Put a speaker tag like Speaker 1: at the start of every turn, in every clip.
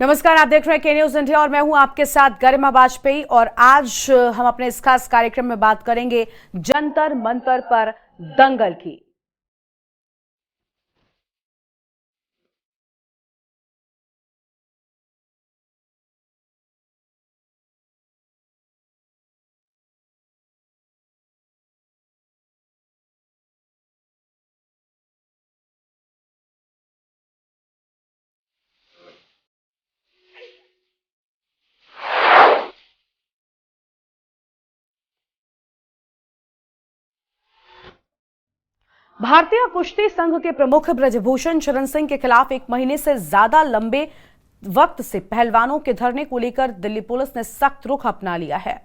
Speaker 1: नमस्कार, आप देख रहे हैं के न्यूज इंडिया और मैं हूं आपके साथ गरिमा वाजपेयी। और आज हम अपने इस खास कार्यक्रम में बात करेंगे जंतर मंतर पर दंगल की। भारतीय कुश्ती संघ के प्रमुख ब्रजभूषण शरण सिंह के खिलाफ 1 महीने से ज्यादा लंबे वक्त से पहलवानों के धरने को लेकर दिल्ली पुलिस ने सख्त रुख अपना लिया है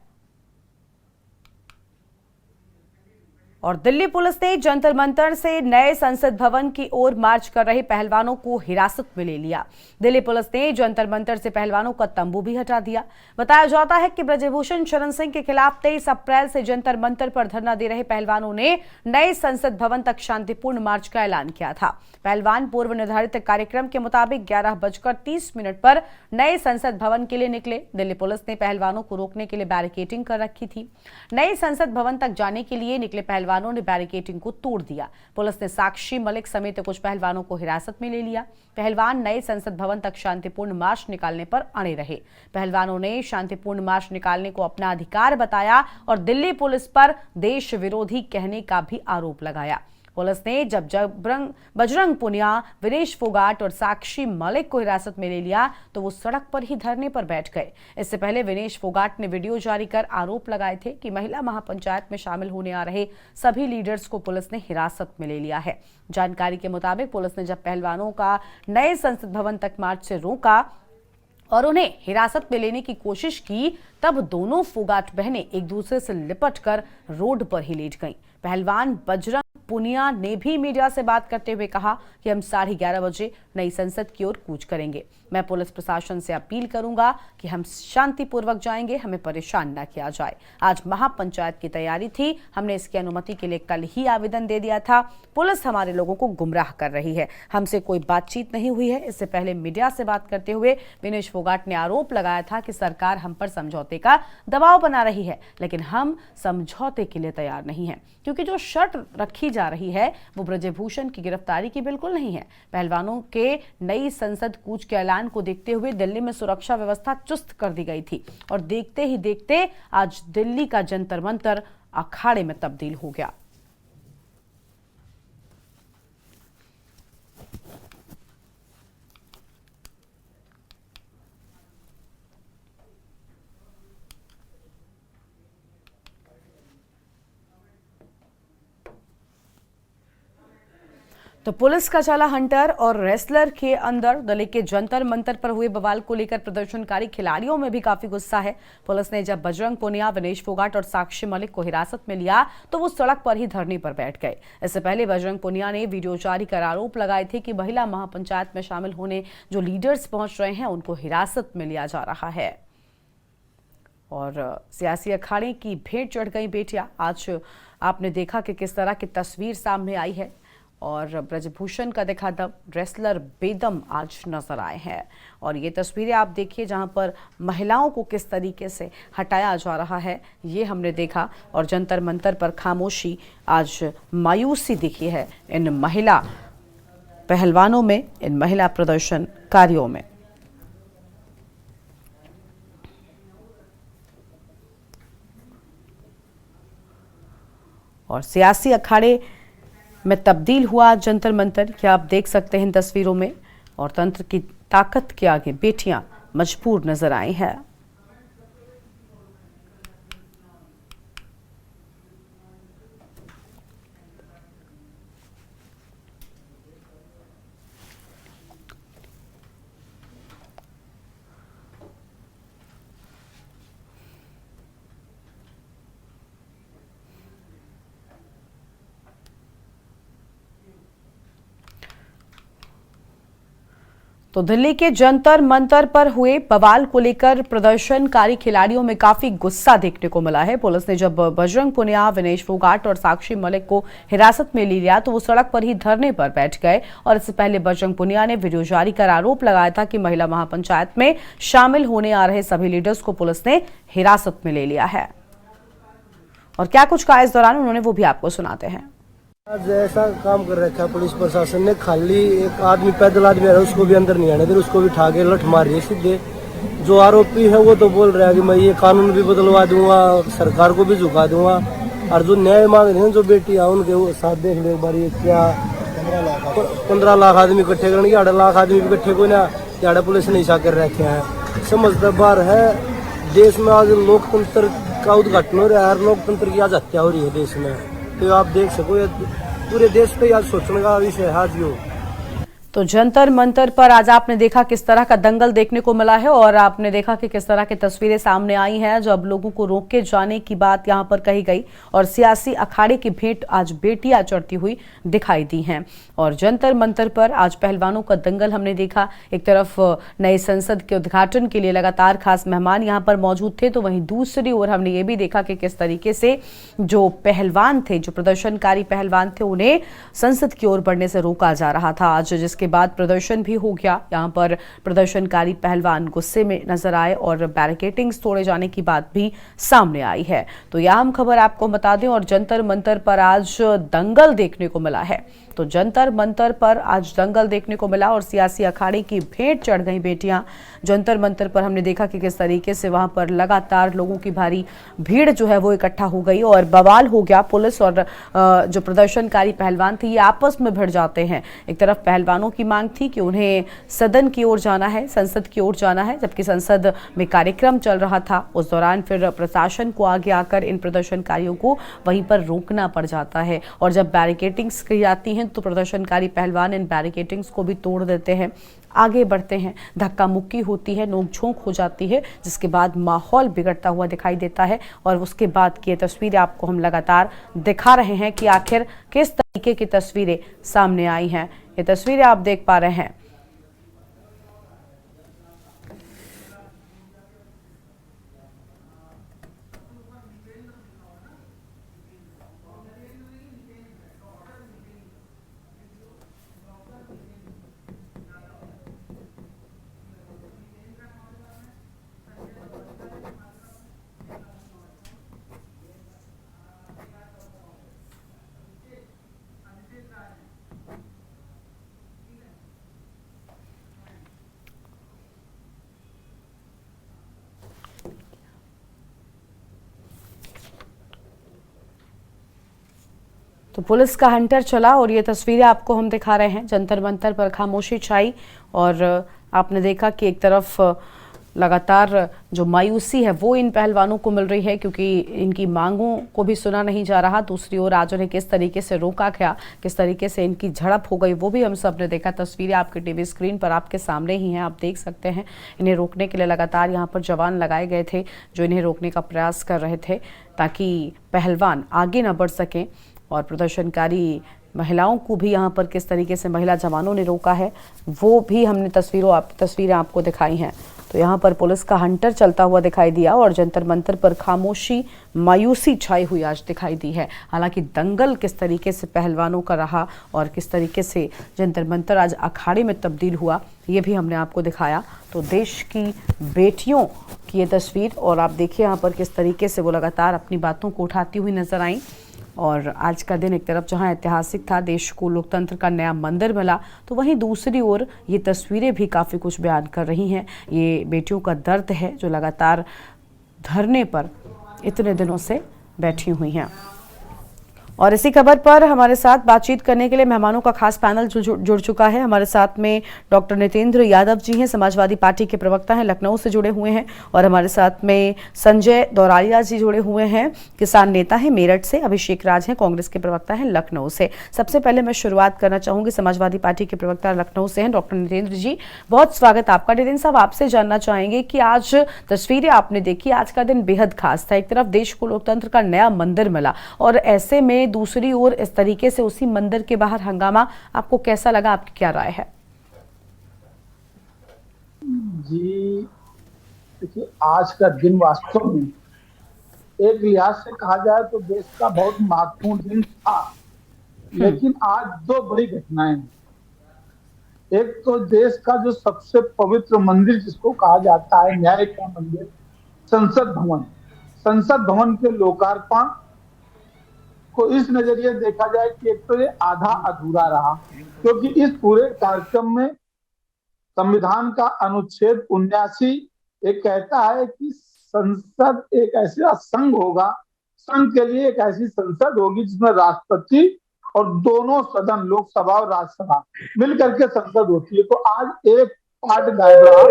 Speaker 1: और दिल्ली पुलिस ने जंतर मंतर से नए संसद भवन की ओर मार्च कर रहे पहलवानों को हिरासत में ले लिया। दिल्ली पुलिस ने जंतर मंतर से पहलवानों का तंबू भी हटा दिया। बताया जाता है कि ब्रजभूषण शरण सिंह के खिलाफ 23 अप्रैल से जंतर मंतर पर धरना दे रहे पहलवानों ने नए संसद भवन तक शांतिपूर्ण मार्च का ऐलान किया था। पहलवान पूर्व निर्धारित कार्यक्रम के मुताबिक 11:30 पर नए संसद भवन के लिए निकले। दिल्ली पुलिस ने पहलवानों को रोकने के लिए बैरिकेडिंग कर रखी थी। नए संसद भवन तक जाने के लिए निकले पहलवानों ने बैरिकेडिंग को तोड़ दिया। पुलिस ने साक्षी मलिक समेत कुछ पहलवानों को हिरासत में ले लिया। पहलवान नए संसद भवन तक शांतिपूर्ण मार्च निकालने पर अड़े रहे। पहलवानों ने शांतिपूर्ण मार्च निकालने को अपना अधिकार बताया और दिल्ली पुलिस पर देश विरोधी कहने का भी आरोप लगाया। पुलिस ने जब बजरंग पुनिया, विनेश फोगाट और साक्षी मलिक को हिरासत में ले लिया तो वो सड़क पर ही धरने पर बैठ गए। इससे पहले विनेश फोगाट ने वीडियो जारी कर आरोप लगाए थे कि महिला महापंचायत में शामिल होने आ रहे सभी लीडर्स को पुलिस ने हिरासत में ले लिया है। जानकारी के मुताबिक पुलिस ने जब पहलवानों का नए संसद भवन तक मार्च से रोका और उन्हें हिरासत में लेने की कोशिश की, तब दोनों फोगाट बहनें एक दूसरे से लिपट कर रोड पर ही लेट गईं। पहलवान बजरंग पुनिया ने भी मीडिया से बात करते हुए कहा कि हम 11:30 बजे नई संसद की ओर कूच करेंगे। मैं पुलिस प्रशासन से अपील करूंगा कि हम शांतिपूर्वक जाएंगे, हमें परेशान न किया जाए। आज महापंचायत की तैयारी थी, हमने इसकी अनुमति के लिए कल ही आवेदन दे दिया था। पुलिस हमारे लोगों को गुमराह कर रही है, हमसे कोई बातचीत नहीं हुई है। इससे पहले मीडिया से बात करते हुए विनेश फोगाट ने आरोप लगाया था कि सरकार हम पर समझौते का दबाव बना रही है, लेकिन हम समझौते के लिए तैयार नहीं है, क्योंकि जो शर्त रखी जा रही है वो ब्रजभूषण की गिरफ्तारी की बिल्कुल नहीं है। पहलवानों के नई संसद कूच के ऐलान को देखते हुए दिल्ली में सुरक्षा व्यवस्था चुस्त कर दी गई थी और देखते ही देखते आज दिल्ली का जंतर मंतर अखाड़े में तब्दील हो गया। तो पुलिस का चला हंटर और रेसलर के अंदर दिल्ली के जंतर मंतर पर हुए बवाल को लेकर प्रदर्शनकारी खिलाड़ियों में भी काफी गुस्सा है। पुलिस ने जब बजरंग पुनिया, विनेश फोगाट और साक्षी मलिक को हिरासत में लिया तो वो सड़क पर ही धरने पर बैठ गए। इससे पहले बजरंग पुनिया ने वीडियो जारी कर आरोप लगाए थे कि महिला महापंचायत में शामिल होने जो लीडर्स पहुंच रहे हैं उनको हिरासत में लिया जा रहा है और सियासी अखाड़े की भेंट चढ़ गई बेटियां। आज आपने देखा कि किस तरह की तस्वीर सामने आई है और ब्रजभूषण का देखा दम, रेसलर बेदम आज नजर आए हैं। और ये तस्वीरें आप देखिए जहां पर महिलाओं को किस तरीके से हटाया जा रहा है, ये हमने देखा। और जंतर मंतर पर खामोशी, आज मायूसी दिखी है इन महिला पहलवानों में, इन महिला प्रदर्शनकारियों में। और सियासी अखाड़े में तब्दील हुआ जंतर मंतर, क्या आप देख सकते हैं इन तस्वीरों में। और तंत्र की ताकत के आगे बेटियां मजबूर नजर आई हैं। तो दिल्ली के जंतर मंतर पर हुए बवाल को लेकर प्रदर्शनकारी खिलाड़ियों में काफी गुस्सा देखने को मिला है। पुलिस ने जब बजरंग पुनिया, विनेश फोगाट और साक्षी मलिक को हिरासत में ले लिया तो वो सड़क पर ही धरने पर बैठ गए। और इससे पहले बजरंग पुनिया ने वीडियो जारी कर आरोप लगाया था कि महिला महापंचायत में शामिल होने आ रहे सभी लीडर्स को पुलिस ने हिरासत में ले लिया है। और क्या कुछ कहा इस दौरान उन्होंने, वो भी आपको सुनाते हैं।
Speaker 2: आज ऐसा काम कर रखा है पुलिस प्रशासन ने, खाली एक आदमी पैदल आदमी है उसको भी अंदर नहीं आने दे, उसको भी ठाके लठ मार रही सीधे। जो आरोपी है वो तो बोल रहा है कि मैं ये कानून भी बदलवा दूंगा, सरकार को भी झुका दूंगा। और जो न्याय मांग रहे हैं जो बेटी है उनके वो साथ देख लो एक बार, ये क्या 15 लाख आदमी इकट्ठे करने, 8 लाख आदमी इकट्ठे को ना क्या पुलिस ने ऐसा कर रखे हैं। समझदार है, देश में आज लोकतंत्र का उद्घाटन हो रहा है, लोकतंत्र की आज हत्या हो रही है देश में। तो आप देख सको ये पूरे देश पे आज सोचने का विषय है आज यो।
Speaker 1: तो जंतर मंतर पर आज आपने देखा किस तरह का दंगल देखने को मिला है और आपने देखा कि किस तरह की तस्वीरें सामने आई हैं जब लोगों को रोके जाने की बात यहां पर कही गई और सियासी अखाड़े की भेंट आज बेटियां चढ़ती हुई दिखाई दी हैं। और जंतर मंतर पर आज पहलवानों का दंगल हमने देखा। एक तरफ नए संसद के उद्घाटन के लिए लगातार खास मेहमान यहां पर मौजूद थे, तो वहीं दूसरी ओर हमने ये भी देखा कि किस तरीके से जो पहलवान थे, जो प्रदर्शनकारी पहलवान थे, उन्हें संसद की ओर बढ़ने से रोका जा रहा था। आज जिसके बाद प्रदर्शन भी हो गया। यहां पर प्रदर्शनकारी पहलवान गुस्से में नजर आए और बैरिकेडिंग्स तोड़े जाने की बात भी सामने आई है। तो यह हम खबर आपको बता दें। और जंतर मंतर पर आज दंगल देखने को मिला है। तो जंतर मंतर पर आज दंगल देखने को मिला और सियासी अखाड़े की भेंट चढ़ गई बेटियां। जंतर मंतर पर हमने देखा कि किस तरीके से वहां पर लगातार लोगों की भारी भीड़ जो है वो इकट्ठा हो गई और बवाल हो गया। पुलिस और जो प्रदर्शनकारी पहलवान थे ये आपस में भिड़ जाते हैं। एक तरफ पहलवानों की मांग थी कि उन्हें सदन की ओर जाना है, संसद की ओर जाना है, जबकि संसद में कार्यक्रम चल रहा था। उस दौरान फिर प्रशासन को आगे आकर इन प्रदर्शनकारियों को वहीं पर रोकना पड़ जाता है। और जब बैरिकेडिंग्स की जाती हैं तो प्रदर्शनकारी पहलवान इन बैरिकेडिंग्स को भी तोड़ देते हैं, आगे बढ़ते हैं, धक्का मुक्की होती है, नोकझोंक हो जाती है, जिसके बाद माहौल बिगड़ता हुआ दिखाई देता है। और उसके बाद की ये तस्वीरें आपको हम लगातार दिखा रहे हैं कि आखिर किस तरीके की तस्वीरें सामने आई हैं। ये तस्वीरें आप देख पा रहे हैं। तो पुलिस का हंटर चला और ये तस्वीरें आपको हम दिखा रहे हैं। जंतर मंतर पर खामोशी छाई और आपने देखा कि एक तरफ लगातार जो मायूसी है वो इन पहलवानों को मिल रही है क्योंकि इनकी मांगों को भी सुना नहीं जा रहा। दूसरी ओर आज उन्हें किस तरीके से रोका गया, किस तरीके से इनकी झड़प हो गई, वो भी हम सब ने देखा। तस्वीरें आपके टीवी स्क्रीन पर आपके सामने ही हैं, आप देख सकते हैं। इन्हें रोकने के लिए लगातार यहाँ पर जवान लगाए गए थे जो इन्हें रोकने का प्रयास कर रहे थे ताकि पहलवान आगे न बढ़ सकें। और प्रदर्शनकारी महिलाओं को भी यहाँ पर किस तरीके से महिला जवानों ने रोका है वो भी हमने तस्वीरें आपको दिखाई हैं। तो यहाँ पर पुलिस का हंटर चलता हुआ दिखाई दिया और जंतर मंतर पर खामोशी, मायूसी छाई हुई आज दिखाई दी है। हालांकि दंगल किस तरीके से पहलवानों का रहा और किस तरीके से जंतर मंतर आज अखाड़े में तब्दील हुआ ये भी हमने आपको दिखाया। तो देश की बेटियों की ये तस्वीर और आप देखिए यहाँ पर किस तरीके से वो लगातार अपनी बातों को उठाती हुई नजर आई। और आज का दिन एक तरफ जहां ऐतिहासिक था, देश को लोकतंत्र का नया मंदिर मिला, तो वहीं दूसरी ओर ये तस्वीरें भी काफ़ी कुछ बयान कर रही हैं। ये बेटियों का दर्द है जो लगातार धरने पर इतने दिनों से बैठी हुई हैं। और इसी खबर पर हमारे साथ बातचीत करने के लिए मेहमानों का खास पैनल जुड़ चुका है। हमारे साथ में डॉक्टर नितेंद्र यादव जी हैं, समाजवादी पार्टी के प्रवक्ता हैं, लखनऊ से जुड़े हुए हैं। और हमारे साथ में संजय दौरालिया जी जुड़े हुए हैं, किसान नेता हैं मेरठ से। अभिषेक राज हैं, कांग्रेस के प्रवक्ता हैं लखनऊ से। सबसे पहले मैं शुरुआत करना चाहूंगी, समाजवादी पार्टी के प्रवक्ता लखनऊ से हैं डॉक्टर नितेंद्र जी, बहुत स्वागत आपका। नितेंद्र साहब, आपसे जानना चाहेंगे कि आज तस्वीरें आपने देखी, आज का दिन बेहद खास था। एक तरफ देश को लोकतंत्र का नया मंदिर मिला और ऐसे में दूसरी ओर इस तरीके से उसी मंदिर के बाहर हंगामा, आपको कैसा लगा, आपकी क्या राय है?
Speaker 3: जी देखिए, आज का दिन वास्तव में एक लिहाज से कहा जाए तो देश का बहुत महत्वपूर्ण दिन था।
Speaker 1: हम्म।
Speaker 3: लेकिन आज दो बड़ी घटनाएं हैं। एक तो देश का जो सबसे पवित्र मंदिर जिसको कहा जाता है न्याय का मंदिर, संसद भवन। संसद भवन के लोकार्पण को इस नजरिए देखा जाए कि एक तो ये आधा अधूरा रहा, क्योंकि इस पूरे कार्यक्रम में संविधान का अनुच्छेद 79 एक कहता है कि संसद एक ऐसा संघ होगा, संघ के लिए एक ऐसी संसद होगी जिसमें राष्ट्रपति और दोनों सदन, लोकसभा और राज्यसभा मिलकर के संसद होती है। तो आज एक पार्ट गायब रहा।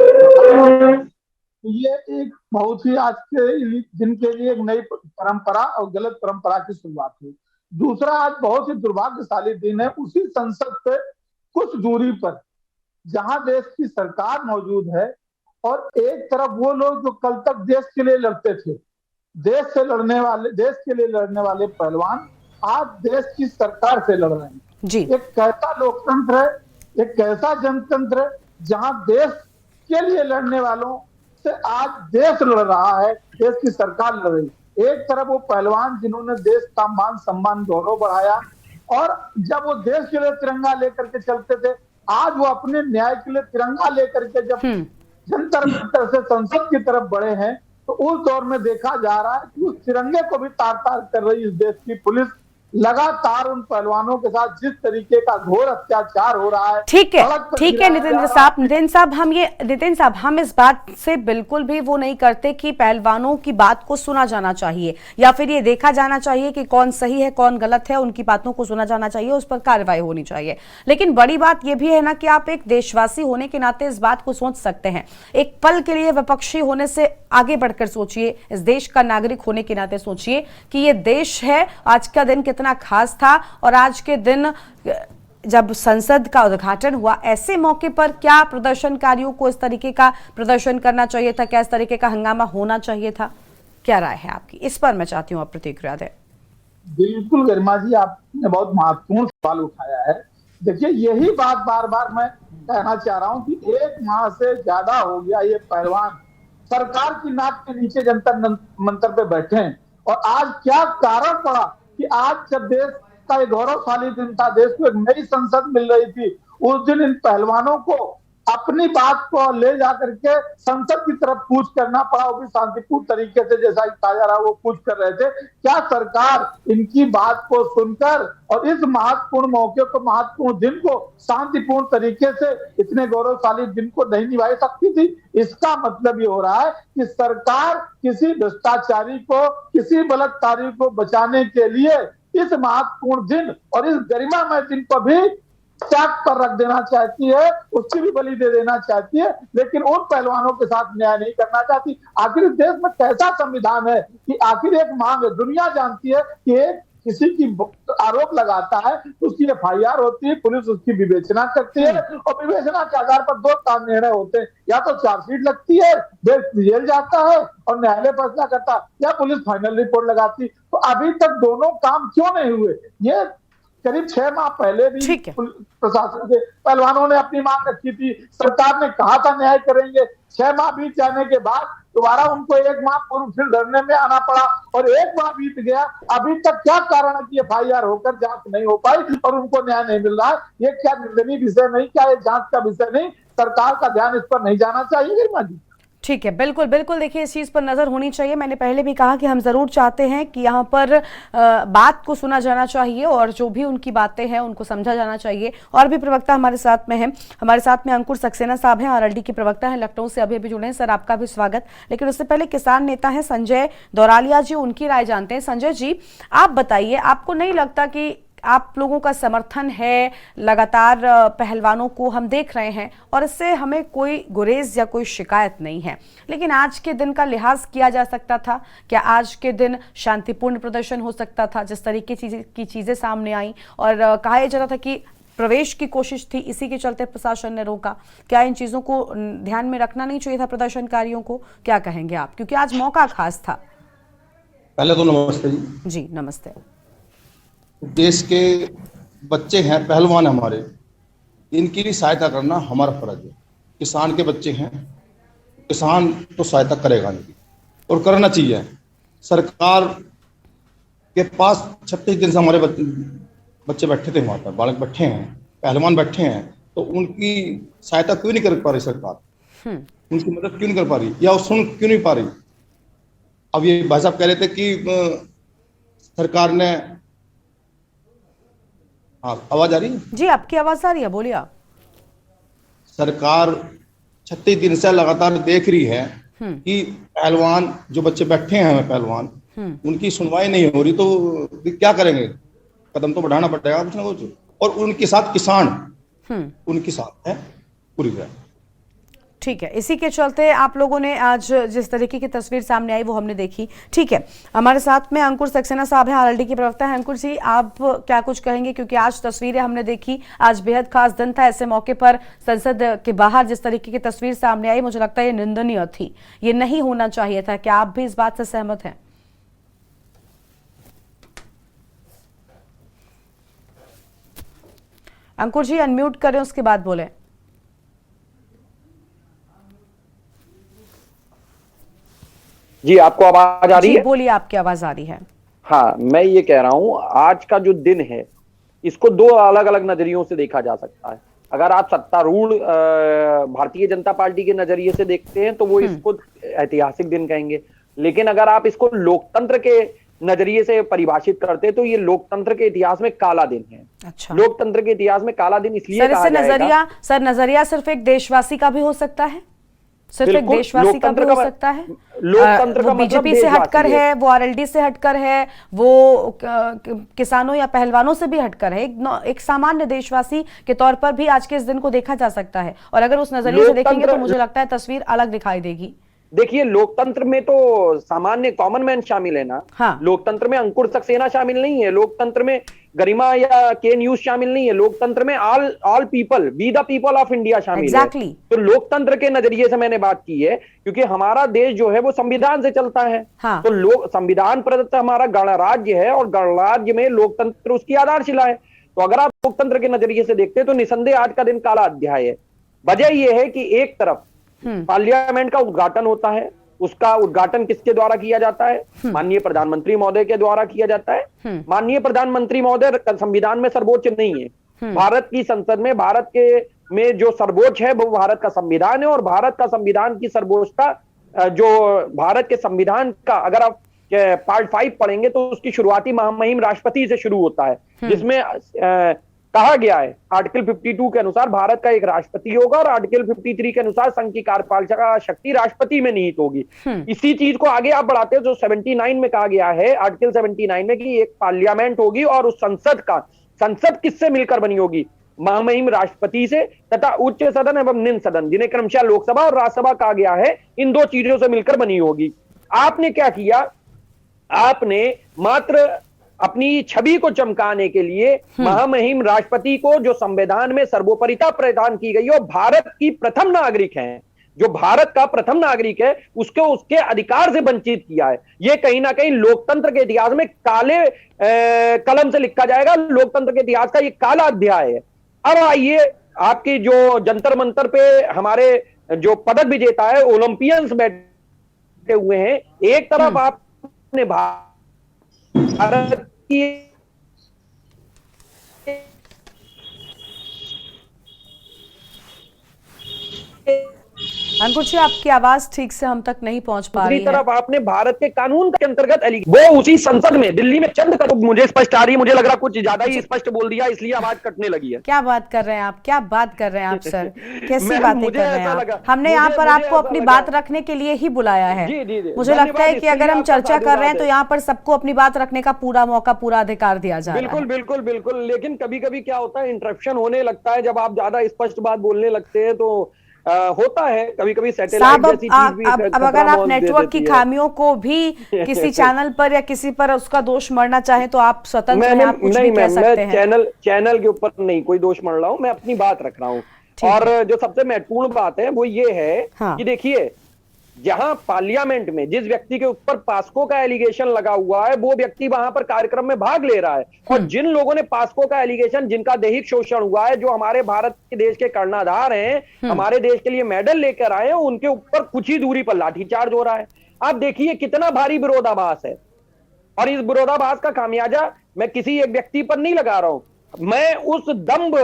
Speaker 3: ये एक बहुत ही आज के दिन के लिए एक नई परंपरा और गलत परंपरा की शुरुआत हुई। दूसरा, आज बहुत ही दुर्भाग्यशाली दिन है। उसी संसद से कुछ दूरी पर जहां देश की सरकार मौजूद है और एक तरफ वो लोग जो कल तक देश के लिए लड़ते थे, देश के लिए लड़ने वाले पहलवान आज देश की सरकार से लड़ रहे हैं।
Speaker 1: जी।
Speaker 3: एक कैसा लोकतंत्र है, एक कैसा जनतंत्र है जहां देश के लिए लड़ने वालों से आज देश लड़ रहा है, देश की सरकार लड़ रही है। एक तरफ वो पहलवान जिन्होंने देश का मान सम्मान गौरव बढ़ाया और जब वो देश के लिए तिरंगा लेकर के चलते थे, आज वो अपने न्याय के लिए तिरंगा लेकर के जब जंतर मंतर से संसद की तरफ बढ़े हैं, तो उस दौर में देखा जा रहा है कि उस तिरंगे को भी तार तार कर रही इस देश की पुलिस लगातार उन पहलवानों के साथ जिस तरीके का घोर अत्याचार हो रहा है।
Speaker 1: ठीक है नितिन साहब, हम इस बात से बिल्कुल भी वो नहीं करते कि पहलवानों की बात को सुना जाना चाहिए या फिर ये देखा जाना चाहिए कि कौन सही है कौन गलत है, उनकी बातों को सुना जाना चाहिए, उस पर कार्रवाई होनी चाहिए। लेकिन बड़ी बात ये भी है ना कि आप एक देशवासी होने के नाते इस बात को सोच सकते हैं। एक पल के लिए विपक्षी होने से आगे बढ़कर सोचिए, इस देश का नागरिक होने के नाते सोचिए कि ये देश है, आज का दिन कितना खास था और आज के दिन जब संसद का उद्घाटन हुआ, ऐसे मौके पर क्या प्रदर्शनकारियों को इस तरीके का प्रदर्शन करना चाहिए था? क्या इस तरीके का हंगामा होना चाहिए था? क्या राय है आपकी इस पर? मैं चाहती हूं आप प्रतिक्रिया दें।
Speaker 3: बिल्कुल गरिमा जी, आपने बहुत महत्वपूर्ण सवाल उठाया है। देखिए, यही बात बार बार मैं कहना चाह रहा हूं कि एक माह से ज्यादा हो गया ये पहलवान सरकार की नाक के नीचे जंतर मंतर पे बैठे हैं। और आज क्या कारण पड़ा कि आज जब देश का एक गौरवशाली दिन था, देश को एक नई संसद मिल रही थी, उस दिन इन पहलवानों को अपनी बात को ले जाकर के संसद की तरफ कूच करना पड़ा, वो भी शांतिपूर्ण तरीके से, जैसा कहा जा रहा वो कूच कर रहे थे। क्या सरकार इनकी बात को सुनकर और इस महत्वपूर्ण मौके को, महत्वपूर्ण दिन को शांतिपूर्ण तरीके से, इतने गौरवशाली दिन को नहीं निभा सकती थी? इसका मतलब ये हो रहा है कि सरकार किसी भ्रष्टाचारी को, किसी बलात्कारी को बचाने के लिए इस महत्वपूर्ण दिन और इस गरिमामय दिन को भी त्याग पर रख देना चाहती है, उसकी भी बलि दे देना चाहती है, लेकिन उन पहलवानों के साथ न्याय नहीं करना चाहती। आखिर इस देश में कैसा संविधान है कि आखिर एक मांग है, दुनिया जानती है कि एक किसी की आरोप लगाता है तो उसकी एफआईआर होती है, पुलिस उसकी विवेचना करती है और विवेचना के आधार पर दो काम निर्णय होते हैं, या तो चार्जशीट लगती है, जेल जाता है और न्यायालय फैसला करता है, या पुलिस फाइनल रिपोर्ट लगाती। तो अभी तक दोनों काम क्यों नहीं हुए? ये करीब 6 माह पहले भी प्रशासन के पहलवानों ने अपनी मांग रखी थी, सरकार ने कहा था न्याय करेंगे। 6 माह बीत जाने के बाद दोबारा उनको 1 माह पूर्व फिर धरने में आना पड़ा और 1 माह बीत गया, अभी तक क्या कारण है कि एफआईआर होकर जांच नहीं हो पाई और उनको न्याय नहीं मिल रहा है? ये क्या निंदनीय विषय नहीं? क्या ये जांच का विषय नहीं? सरकार का ध्यान इस पर नहीं जाना चाहिए गरिमा जी?
Speaker 1: ठीक है, बिल्कुल बिल्कुल। देखिए, इस चीज़ पर नज़र होनी चाहिए। मैंने पहले भी कहा कि हम ज़रूर चाहते हैं कि यहाँ पर बात को सुना जाना चाहिए और जो भी उनकी बातें हैं उनको समझा जाना चाहिए। और भी प्रवक्ता हमारे साथ में हैं, हमारे साथ में अंकुर सक्सेना साहब हैं, आरएलडी के प्रवक्ता हैं, लखनऊ से अभी जुड़े हैं। सर, आपका भी स्वागत। लेकिन उससे पहले किसान नेता हैं संजय दौरालिया जी, उनकी राय जानते हैं। संजय जी, आप बताइए, आपको नहीं लगता कि आप लोगों का समर्थन है, लगातार पहलवानों को हम देख रहे हैं और इससे हमें कोई गुरेज या कोई शिकायत नहीं है, लेकिन आज के दिन का लिहाज किया जा सकता था? क्या आज के दिन शांतिपूर्ण प्रदर्शन हो सकता था? जिस तरीके की चीजें सामने आई और कहा यह जा रहा था कि प्रवेश की कोशिश थी, इसी के चलते प्रशासन ने रोका, क्या इन चीजों को ध्यान में रखना नहीं चाहिए था प्रदर्शनकारियों को? क्या कहेंगे आप, क्योंकि आज मौका खास था?
Speaker 4: पहले तो नमस्ते जी।
Speaker 1: जी नमस्ते।
Speaker 4: देश के बच्चे हैं, पहलवान हमारे, इनकी भी सहायता करना हमारा फर्ज है। किसान के बच्चे हैं, किसान तो सहायता करेगा नहीं, और करना चाहिए। सरकार के पास 36 दिन से हमारे बच्चे बैठे थे, वहां पर बालक बैठे हैं, पहलवान बैठे हैं, तो उनकी सहायता क्यों नहीं कर पा रही सरकार? उनकी मदद क्यों नहीं कर पा रही, या सुन क्यों नहीं पा रही? अब ये भाई साहब कह रहे थे कि सरकार ने, हाँ आवाज आ रही है
Speaker 1: जी, आपकी आवाज आ रही है, बोलिए आप।
Speaker 4: सरकार 36 दिन से लगातार देख रही है कि पहलवान, जो बच्चे बैठे हैं पहलवान, उनकी सुनवाई नहीं हो रही, तो क्या करेंगे? कदम तो बढ़ाना पड़ेगा कुछ ना कुछ। और उनके साथ किसान, उनके साथ है पूरी तरह।
Speaker 1: ठीक है, इसी के चलते आप लोगों ने आज जिस तरीके की तस्वीर सामने आई वो हमने देखी। ठीक है, हमारे साथ में अंकुर सक्सेना साहब हैं, आरएलडी के प्रवक्ता हैं। अंकुर जी, आप क्या कुछ कहेंगे, क्योंकि आज तस्वीरें हमने देखी, आज बेहद खास दिन था, ऐसे मौके पर संसद के बाहर जिस तरीके की तस्वीर सामने आई, मुझे लगता है ये निंदनीय थी, ये नहीं होना चाहिए था। क्या आप भी इस बात से सहमत हैं? अंकुर जी, अनम्यूट करें, उसके बाद बोलें।
Speaker 5: जी, आपको आवाज आ रही है?
Speaker 1: बोलिए, आपकी आवाज आ रही है।
Speaker 5: हाँ, मैं ये कह रहा हूं, आज का जो दिन है इसको दो अलग अलग नजरियों से देखा जा सकता है। अगर आप सत्तारूढ़ भारतीय जनता पार्टी के नजरिए से देखते हैं तो वो इसको ऐतिहासिक दिन कहेंगे, लेकिन अगर आप इसको लोकतंत्र के नजरिए से परिभाषित करते तो ये लोकतंत्र के इतिहास में काला दिन है।
Speaker 1: अच्छा,
Speaker 5: लोकतंत्र के इतिहास में काला दिन इसलिए कहा जाएगा।
Speaker 1: नजरिया सिर्फ एक देशवासी का भी हो सकता है, सिर्फ एक देशवासी का भी हो सकता है।
Speaker 5: लोकतंत्र का मतलब
Speaker 1: बीजेपी से हटकर है, वो आरएलडी से हटकर है, वो किसानों या पहलवानों से भी हटकर है, एक सामान्य देशवासी के तौर पर भी आज के इस दिन को देखा जा सकता है। और अगर उस नजरिए से देखेंगे तो मुझे लगता है तस्वीर अलग दिखाई देगी।
Speaker 5: देखिए, लोकतंत्र में तो सामान्य कॉमन मैन शामिल है ना।
Speaker 1: हाँ।
Speaker 5: लोकतंत्र में अंकुर सक्सेना शामिल नहीं है, लोकतंत्र में गरिमा या के न्यूज शामिल नहीं है, लोकतंत्र में all people, we the people of India शामिल है। तो लोकतंत्र के नजरिए से मैंने बात की है, क्योंकि हमारा देश जो है वो संविधान से चलता है।
Speaker 1: हाँ।
Speaker 5: तो लोक संविधान प्रदत्त हमारा गणराज्य है, और गणराज्य में लोकतंत्र उसकी आधारशिला है। तो अगर आप लोकतंत्र के नजरिए से देखते हैं तो निसंदेह आज का दिन काला अध्याय है। वजह यह है कि एक तरफ पार्लियामेंट का उद्घाटन होता है, उसका उद्घाटन किसके द्वारा किया जाता है? माननीय प्रधानमंत्री महोदय के द्वारा किया जाता है। माननीय प्रधानमंत्री महोदय संविधान में सर्वोच्च नहीं है। भारत की संसद में, भारत के में जो सर्वोच्च है वो भारत का संविधान है, और भारत का संविधान की सर्वोच्चता, जो भारत के संविधान का अगर आप पार्ट 5 पढ़ेंगे तो उसकी शुरुआती महामहिम राष्ट्रपति से शुरू होता है, जिसमें कहा गया है आर्टिकल 52 के अनुसार भारत का एक राष्ट्रपति होगा, और आर्टिकल 53 के अनुसार संघ की कार्यपालिका शक्ति राष्ट्रपति में निहित होगी। इसी चीज को आगे आप बढ़ाते हो, जो 79 में कहा गया है, आर्टिकल 79 में, कि एक पार्लियामेंट होगी और उस संसद किससे मिलकर बनी होगी? महामहिम राष्ट्रपति से तथा उच्च सदन एवं निम्न सदन, जिन्हें क्रमशः लोकसभा और राज्यसभा कहा गया है, इन दो चीजों से मिलकर बनी होगी। आपने क्या किया? आपने मात्र अपनी छवि को चमकाने के लिए महामहिम राष्ट्रपति को, जो संविधान में सर्वोपरिता प्रदान की गई और भारत की प्रथम नागरिक हैं, जो भारत का प्रथम नागरिक है, उसको उसके अधिकार से वंचित किया है। यह कहीं ना कहीं लोकतंत्र के इतिहास में काले कलम से लिखा जाएगा, लोकतंत्र के इतिहास का ये काला अध्याय है। अब आइए, आपकी जो जंतर मंतर पे हमारे जो पदक विजेता है, ओलंपियंस बैठे हुए हैं, एक तरफ आपने भारत की
Speaker 1: अंकुर जी, आपकी आवाज ठीक से हम तक नहीं पहुंच पा रही है।
Speaker 5: तरफ आपने भारत के कानून के अंतर्गत वो उसी संसद में दिल्ली में चंद कदम, मुझे स्पष्ट आ रही है, मुझे लग रहा कुछ ज्यादा ही स्पष्ट बोल दिया, इसलिए आवाज कटने लगी है।
Speaker 1: क्या बात कर रहे हैं आप, क्या बात कर रहे हैं आप सर, कैसी बातें कर रहे हैं आप? हमने यहाँ पर आपको अपनी बात रखने के लिए ही बुलाया है। मुझे लगता है कि अगर हम चर्चा कर रहे हैं तो यहाँ पर सबको अपनी बात रखने का पूरा मौका, पूरा अधिकार दिया जाए।
Speaker 5: बिल्कुल बिल्कुल बिल्कुल, लेकिन कभी कभी क्या होता है, इंटरप्शन होने लगता है, जब आप ज्यादा स्पष्ट बात बोलने लगते हैं तो होता है कभी कभी सैटेलाइट जैसी चीज भी।
Speaker 1: अब अगर आप नेटवर्क की खामियों को भी किसी चैनल पर या किसी पर उसका दोष मढ़ना चाहे तो आप स्वतंत्र हैं, आप कुछ भी कह सकते हैं।
Speaker 5: चैनल के ऊपर नहीं कोई दोष मढ़ रहा हूं, मैं अपनी बात रख रहा हूं। और जो सबसे महत्वपूर्ण बात है वो ये है कि देखिए, जहां पार्लियामेंट में जिस व्यक्ति के ऊपर पास्को का एलिगेशन लगा हुआ है वो व्यक्ति वहां पर कार्यक्रम में भाग ले रहा है, और जिन लोगों ने पास्को का एलिगेशन, जिनका दैहिक शोषण हुआ है, जो हमारे भारत के देश के कर्णधार हैं, हमारे देश के लिए मेडल लेकर आए हैं, उनके ऊपर कुछ ही दूरी पर लाठीचार्ज हो रहा है। आप देखिए कितना भारी विरोधाभास है, और इस विरोधाभास का खामियाजा मैं किसी एक व्यक्ति पर नहीं लगा रहा हूं, मैं उस दंभ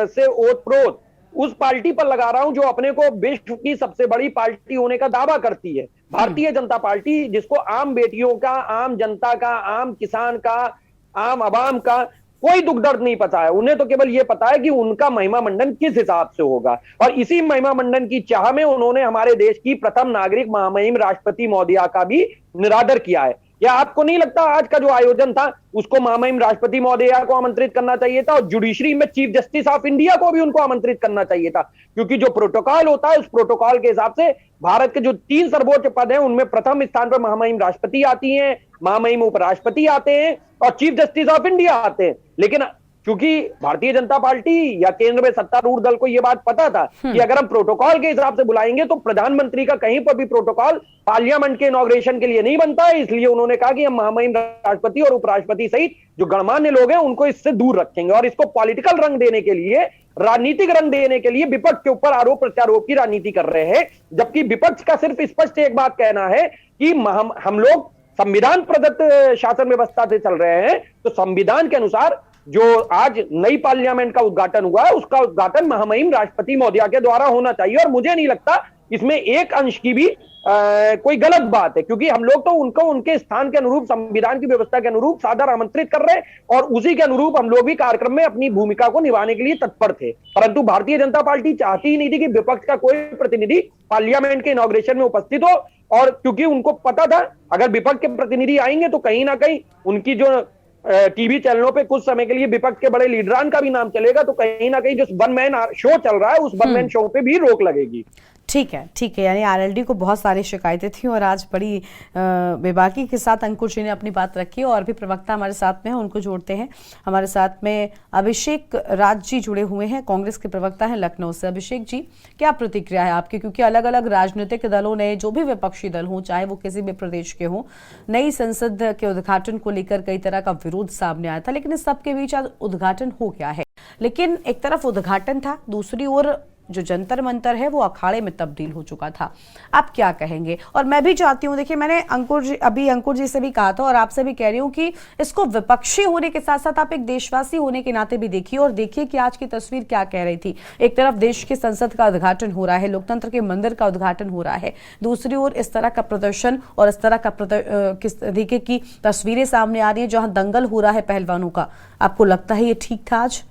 Speaker 5: से ओतप्रोत उस पार्टी पर लगा रहा हूं जो अपने को विश्व की सबसे बड़ी पार्टी होने का दावा करती है, भारतीय जनता पार्टी, जिसको आम बेटियों का, आम जनता का, आम किसान का, आम आवाम का कोई दुख दर्द नहीं पता है। उन्हें तो केवल यह पता है कि उनका महिमा मंडन किस हिसाब से होगा, और इसी महिमा मंडन की चाह में उन्होंने हमारे देश की प्रथम नागरिक महामहिम राष्ट्रपति महोदया का भी निरादर किया है। या आपको नहीं लगता आज का जो आयोजन था उसको महामहिम राष्ट्रपति महोदया को आमंत्रित करना चाहिए था, और जुडिशरी में चीफ जस्टिस ऑफ इंडिया को भी उनको आमंत्रित करना चाहिए था? क्योंकि जो प्रोटोकॉल होता है उस प्रोटोकॉल के हिसाब से भारत के जो 3 सर्वोच्च पद हैं उनमें प्रथम स्थान पर महामहिम राष्ट्रपति आती हैं, महामहिम उपराष्ट्रपति आते हैं और चीफ जस्टिस ऑफ इंडिया आते हैं। लेकिन क्योंकि भारतीय जनता पार्टी या केंद्र में सत्तारूढ़ दल को यह बात पता था कि अगर हम प्रोटोकॉल के हिसाब से बुलाएंगे तो प्रधानमंत्री का कहीं पर भी प्रोटोकॉल पार्लियामेंट के इनॉग्रेशन के लिए नहीं बनता है, इसलिए उन्होंने कहा कि हम महामहिम राष्ट्रपति और उपराष्ट्रपति सहित जो गणमान्य लोग हैं उनको इससे दूर रखेंगे, और इसको पॉलिटिकल रंग देने के लिए, राजनीतिक रंग देने के लिए विपक्ष के ऊपर आरोप प्रत्यारोप की राजनीति कर रहे हैं। जबकि विपक्ष का सिर्फ स्पष्ट एक बात कहना है कि हम लोग संविधान प्रदत्त शासन व्यवस्था से चल रहे हैं, तो संविधान के अनुसार जो आज नई पार्लियामेंट का उद्घाटन हुआ है उसका उद्घाटन महामहिम राष्ट्रपति महोदया के द्वारा होना चाहिए, और मुझे नहीं लगता इसमें एक अंश की भी कोई गलत बात है, क्योंकि हम लोग तो उनको उनके स्थान के अनुरूप, संविधान की व्यवस्था के अनुरूप सादर आमंत्रित कर रहे हैं, और उसी के अनुरूप हम लोग भी कार्यक्रम में अपनी भूमिका को निभाने के लिए तत्पर थे। परंतु भारतीय जनता पार्टी चाहती ही नहीं थी कि विपक्ष का कोई प्रतिनिधि पार्लियामेंट के इनॉग्रेशन में उपस्थित हो, और क्योंकि उनको पता था अगर विपक्ष के प्रतिनिधि आएंगे तो कहीं ना कहीं उनकी जो टीवी चैनलों पे कुछ समय के लिए विपक्ष के बड़े लीडरान का भी नाम चलेगा, तो कहीं ना कहीं जो वन मैन शो चल रहा है उस वन मैन शो पे भी रोक लगेगी।
Speaker 1: ठीक है, यानी आरएलडी को बहुत सारी शिकायतें थी और आज बड़ी बेबाकी के साथ अंकुर जी ने अपनी बात रखी। और भी प्रवक्ता हमारे साथ में हैं, उनको जोड़ते हैं। हमारे साथ में अभिषेक राज जी जुड़े हुए हैं, कांग्रेस के प्रवक्ता हैं लखनऊ से। अभिषेक जी, क्या प्रतिक्रिया है आपकी? क्योंकि अलग अलग राजनीतिक दलों ने, जो भी विपक्षी दल हों, चाहे वो किसी भी प्रदेश के हों, नई संसद के उद्घाटन को लेकर कई तरह का विरोध सामने आया था, लेकिन इस सबके बीच आज उद्घाटन हो गया है। लेकिन एक तरफ उद्घाटन था, दूसरी ओर जो जंतर मंतर है वो अखाड़े में तब्दील हो चुका था। आप क्या कहेंगे? और मैं भी चाहती हूँ, देखिए मैंने अंकुर जी से भी कहा था और आपसे भी कह रही हूँ कि इसको विपक्षी होने के साथ साथ आप एक देशवासी होने के नाते भी देखिए, और देखिए कि आज की तस्वीर क्या कह रही थी। एक तरफ देश की संसद का उद्घाटन हो रहा है, लोकतंत्र के मंदिर का उद्घाटन हो रहा है, दूसरी ओर इस तरह का प्रदर्शन और इस तरह का किस तरीके की तस्वीरें सामने आ रही है जहां दंगल हो रहा है पहलवानों का। आपको लगता है ये ठीक था आज?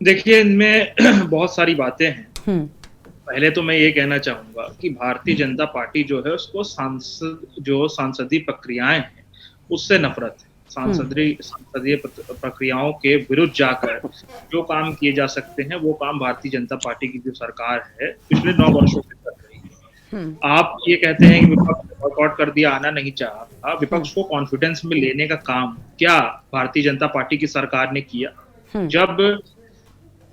Speaker 6: देखिए, इनमें बहुत सारी बातें हैं। पहले तो मैं ये कहना चाहूंगा कि भारतीय जनता पार्टी जो है उसको सांसदीय प्रक्रियाएं हैं उससे नफरत है। संसदीय प्रक्रियाओं के विरुद्ध जाकर जो काम किए जा सकते हैं वो काम भारतीय जनता पार्टी की जो सरकार है पिछले 9 वर्षों से कर रही है। आप ये कहते हैं कि विपक्ष बॉयकॉट कर दिया, आना नहीं चाहा। विपक्ष को कॉन्फिडेंस में लेने का काम क्या भारतीय जनता पार्टी की सरकार ने किया? जब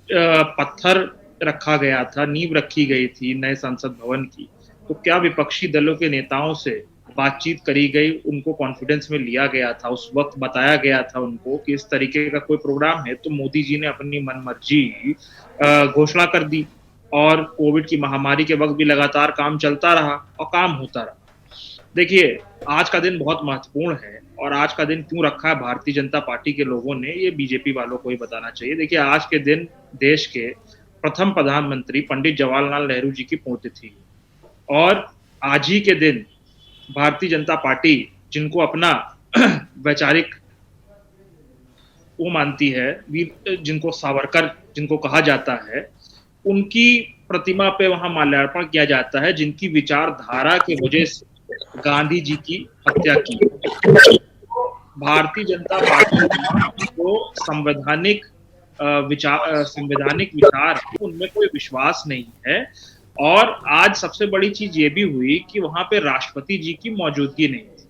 Speaker 6: पत्थर रखा गया था, नींव रखी गई थी नए संसद भवन की, तो क्या विपक्षी दलों के नेताओं से बातचीत करी गई, उनको कॉन्फिडेंस में लिया गया था? उस वक्त बताया गया था उनको कि इस तरीके का कोई प्रोग्राम है, तो मोदी जी ने अपनी मनमर्जी घोषणा कर दी, और कोविड की महामारी के वक्त भी लगातार काम चलता रहा और काम होता रहा। देखिए, आज का दिन बहुत महत्वपूर्ण है, और आज का दिन क्यों रखा है भारतीय जनता पार्टी के लोगों ने, ये बीजेपी वालों को ही बताना चाहिए। देखिए, आज के दिन देश के प्रथम प्रधानमंत्री पंडित जवाहरलाल नेहरू जी की पुण्यतिथि, और आज ही के दिन भारतीय जनता पार्टी, जिनको अपना वैचारिक वो मानती है, जिनको सावरकर जिनको कहा जाता है, उनकी प्रतिमा पे वहां माल्यार्पण किया जाता है, जिनकी विचारधारा की वजह से गांधी जी की हत्या की। भारतीय जनता पार्टी को संवैधानिक विचार उनमें कोई विश्वास नहीं है। और आज सबसे बड़ी चीज ये भी हुई कि वहां पे राष्ट्रपति जी की मौजूदगी नहीं थी।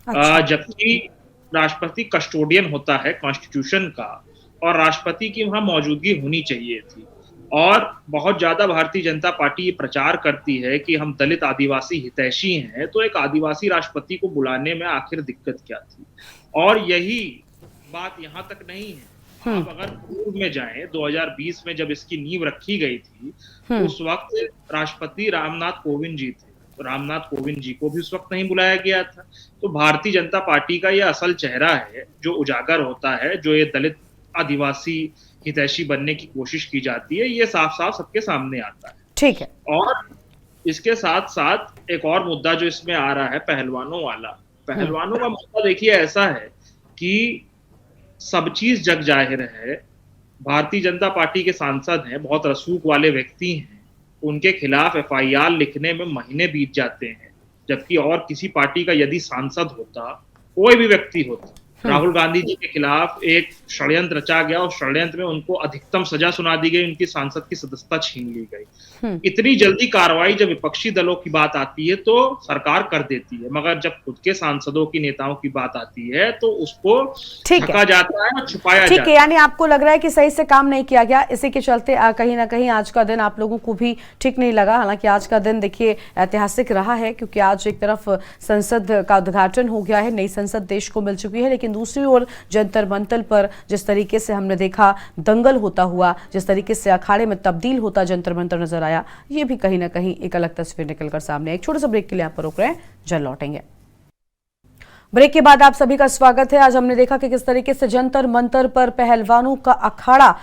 Speaker 6: अच्छा। जबकि राष्ट्रपति कस्टोडियन होता है कॉन्स्टिट्यूशन का, और राष्ट्रपति की वहां मौजूदगी होनी चाहिए थी। और बहुत ज्यादा भारतीय जनता पार्टी ये प्रचार करती है कि हम दलित आदिवासी हितैषी हैं, तो एक आदिवासी राष्ट्रपति को बुलाने में आखिर दिक्कत क्या थी। और यही बात यहाँ तक नहीं है, आप अगर पूर्व में जाएं 2020 में जब इसकी नींव रखी गई थी, तो उस वक्त राष्ट्रपति रामनाथ कोविंद जी थे, तो रामनाथ कोविंद जी को भी उस वक्त नहीं बुलाया गया था। तो भारतीय जनता पार्टी का ये असल चेहरा है जो उजागर होता है, जो ये दलित आदिवासी हितैषी बनने की कोशिश की जाती है, ये साफ साफ सबके सामने आता है।
Speaker 1: ठीक है।
Speaker 6: और इसके साथ साथ एक और मुद्दा जो इसमें आ रहा है पहलवानों वाला, पहलवानों का मुद्दा देखिए ऐसा है कि सब चीज जग जाहिर है, भारतीय जनता पार्टी के सांसद हैं, बहुत रसूख वाले व्यक्ति हैं, उनके खिलाफ एफआईआर लिखने में महीने बीत जाते हैं, जबकि और किसी पार्टी का यदि सांसद होता, कोई भी व्यक्ति होता, राहुल गांधी जी के खिलाफ एक षड्यंत्र रचा गया और षड्यंत्र में उनको अधिकतम सजा सुना दी गई, उनकी सांसद की सदस्यता छीन ली गई। इतनी जल्दी कार्रवाई जब विपक्षी दलों की बात आती है तो सरकार कर देती है, मगर जब खुद के सांसदों की नेताओं की बात आती है तो उसको ढका जाता है और छुपाया जाता है।
Speaker 1: ठीक है, यानी आपको लग रहा है कि सही से काम नहीं किया गया, इसी के चलते कहीं ना कहीं आज का दिन आप लोगों को भी ठीक नहीं लगा। हालांकि आज का दिन देखिए ऐतिहासिक रहा है, क्योंकि आज एक तरफ संसद का उद्घाटन हो गया है, नई संसद देश को मिल चुकी है, लेकिन दूसरी ओर जंतर मंतर पर जिस तरीके से हमने देखा दंगल होता हुआ, जिस तरीके से अखाड़े में तब्दील होता जंतर मंतर नजर आया, ये भी कहीं ना कहीं एक अलग तस्वीर निकलकर सामने। एक छोटे से ब्रेक के लिए यहाँ पर रुक रहे हैं, जल्द लौटेंगे। ब्रेक के बाद आप सभी का स्वागत है। आज हमने देखा कि किस तरीके से जंतर मंतर पर पहलवानों का अखाड़ा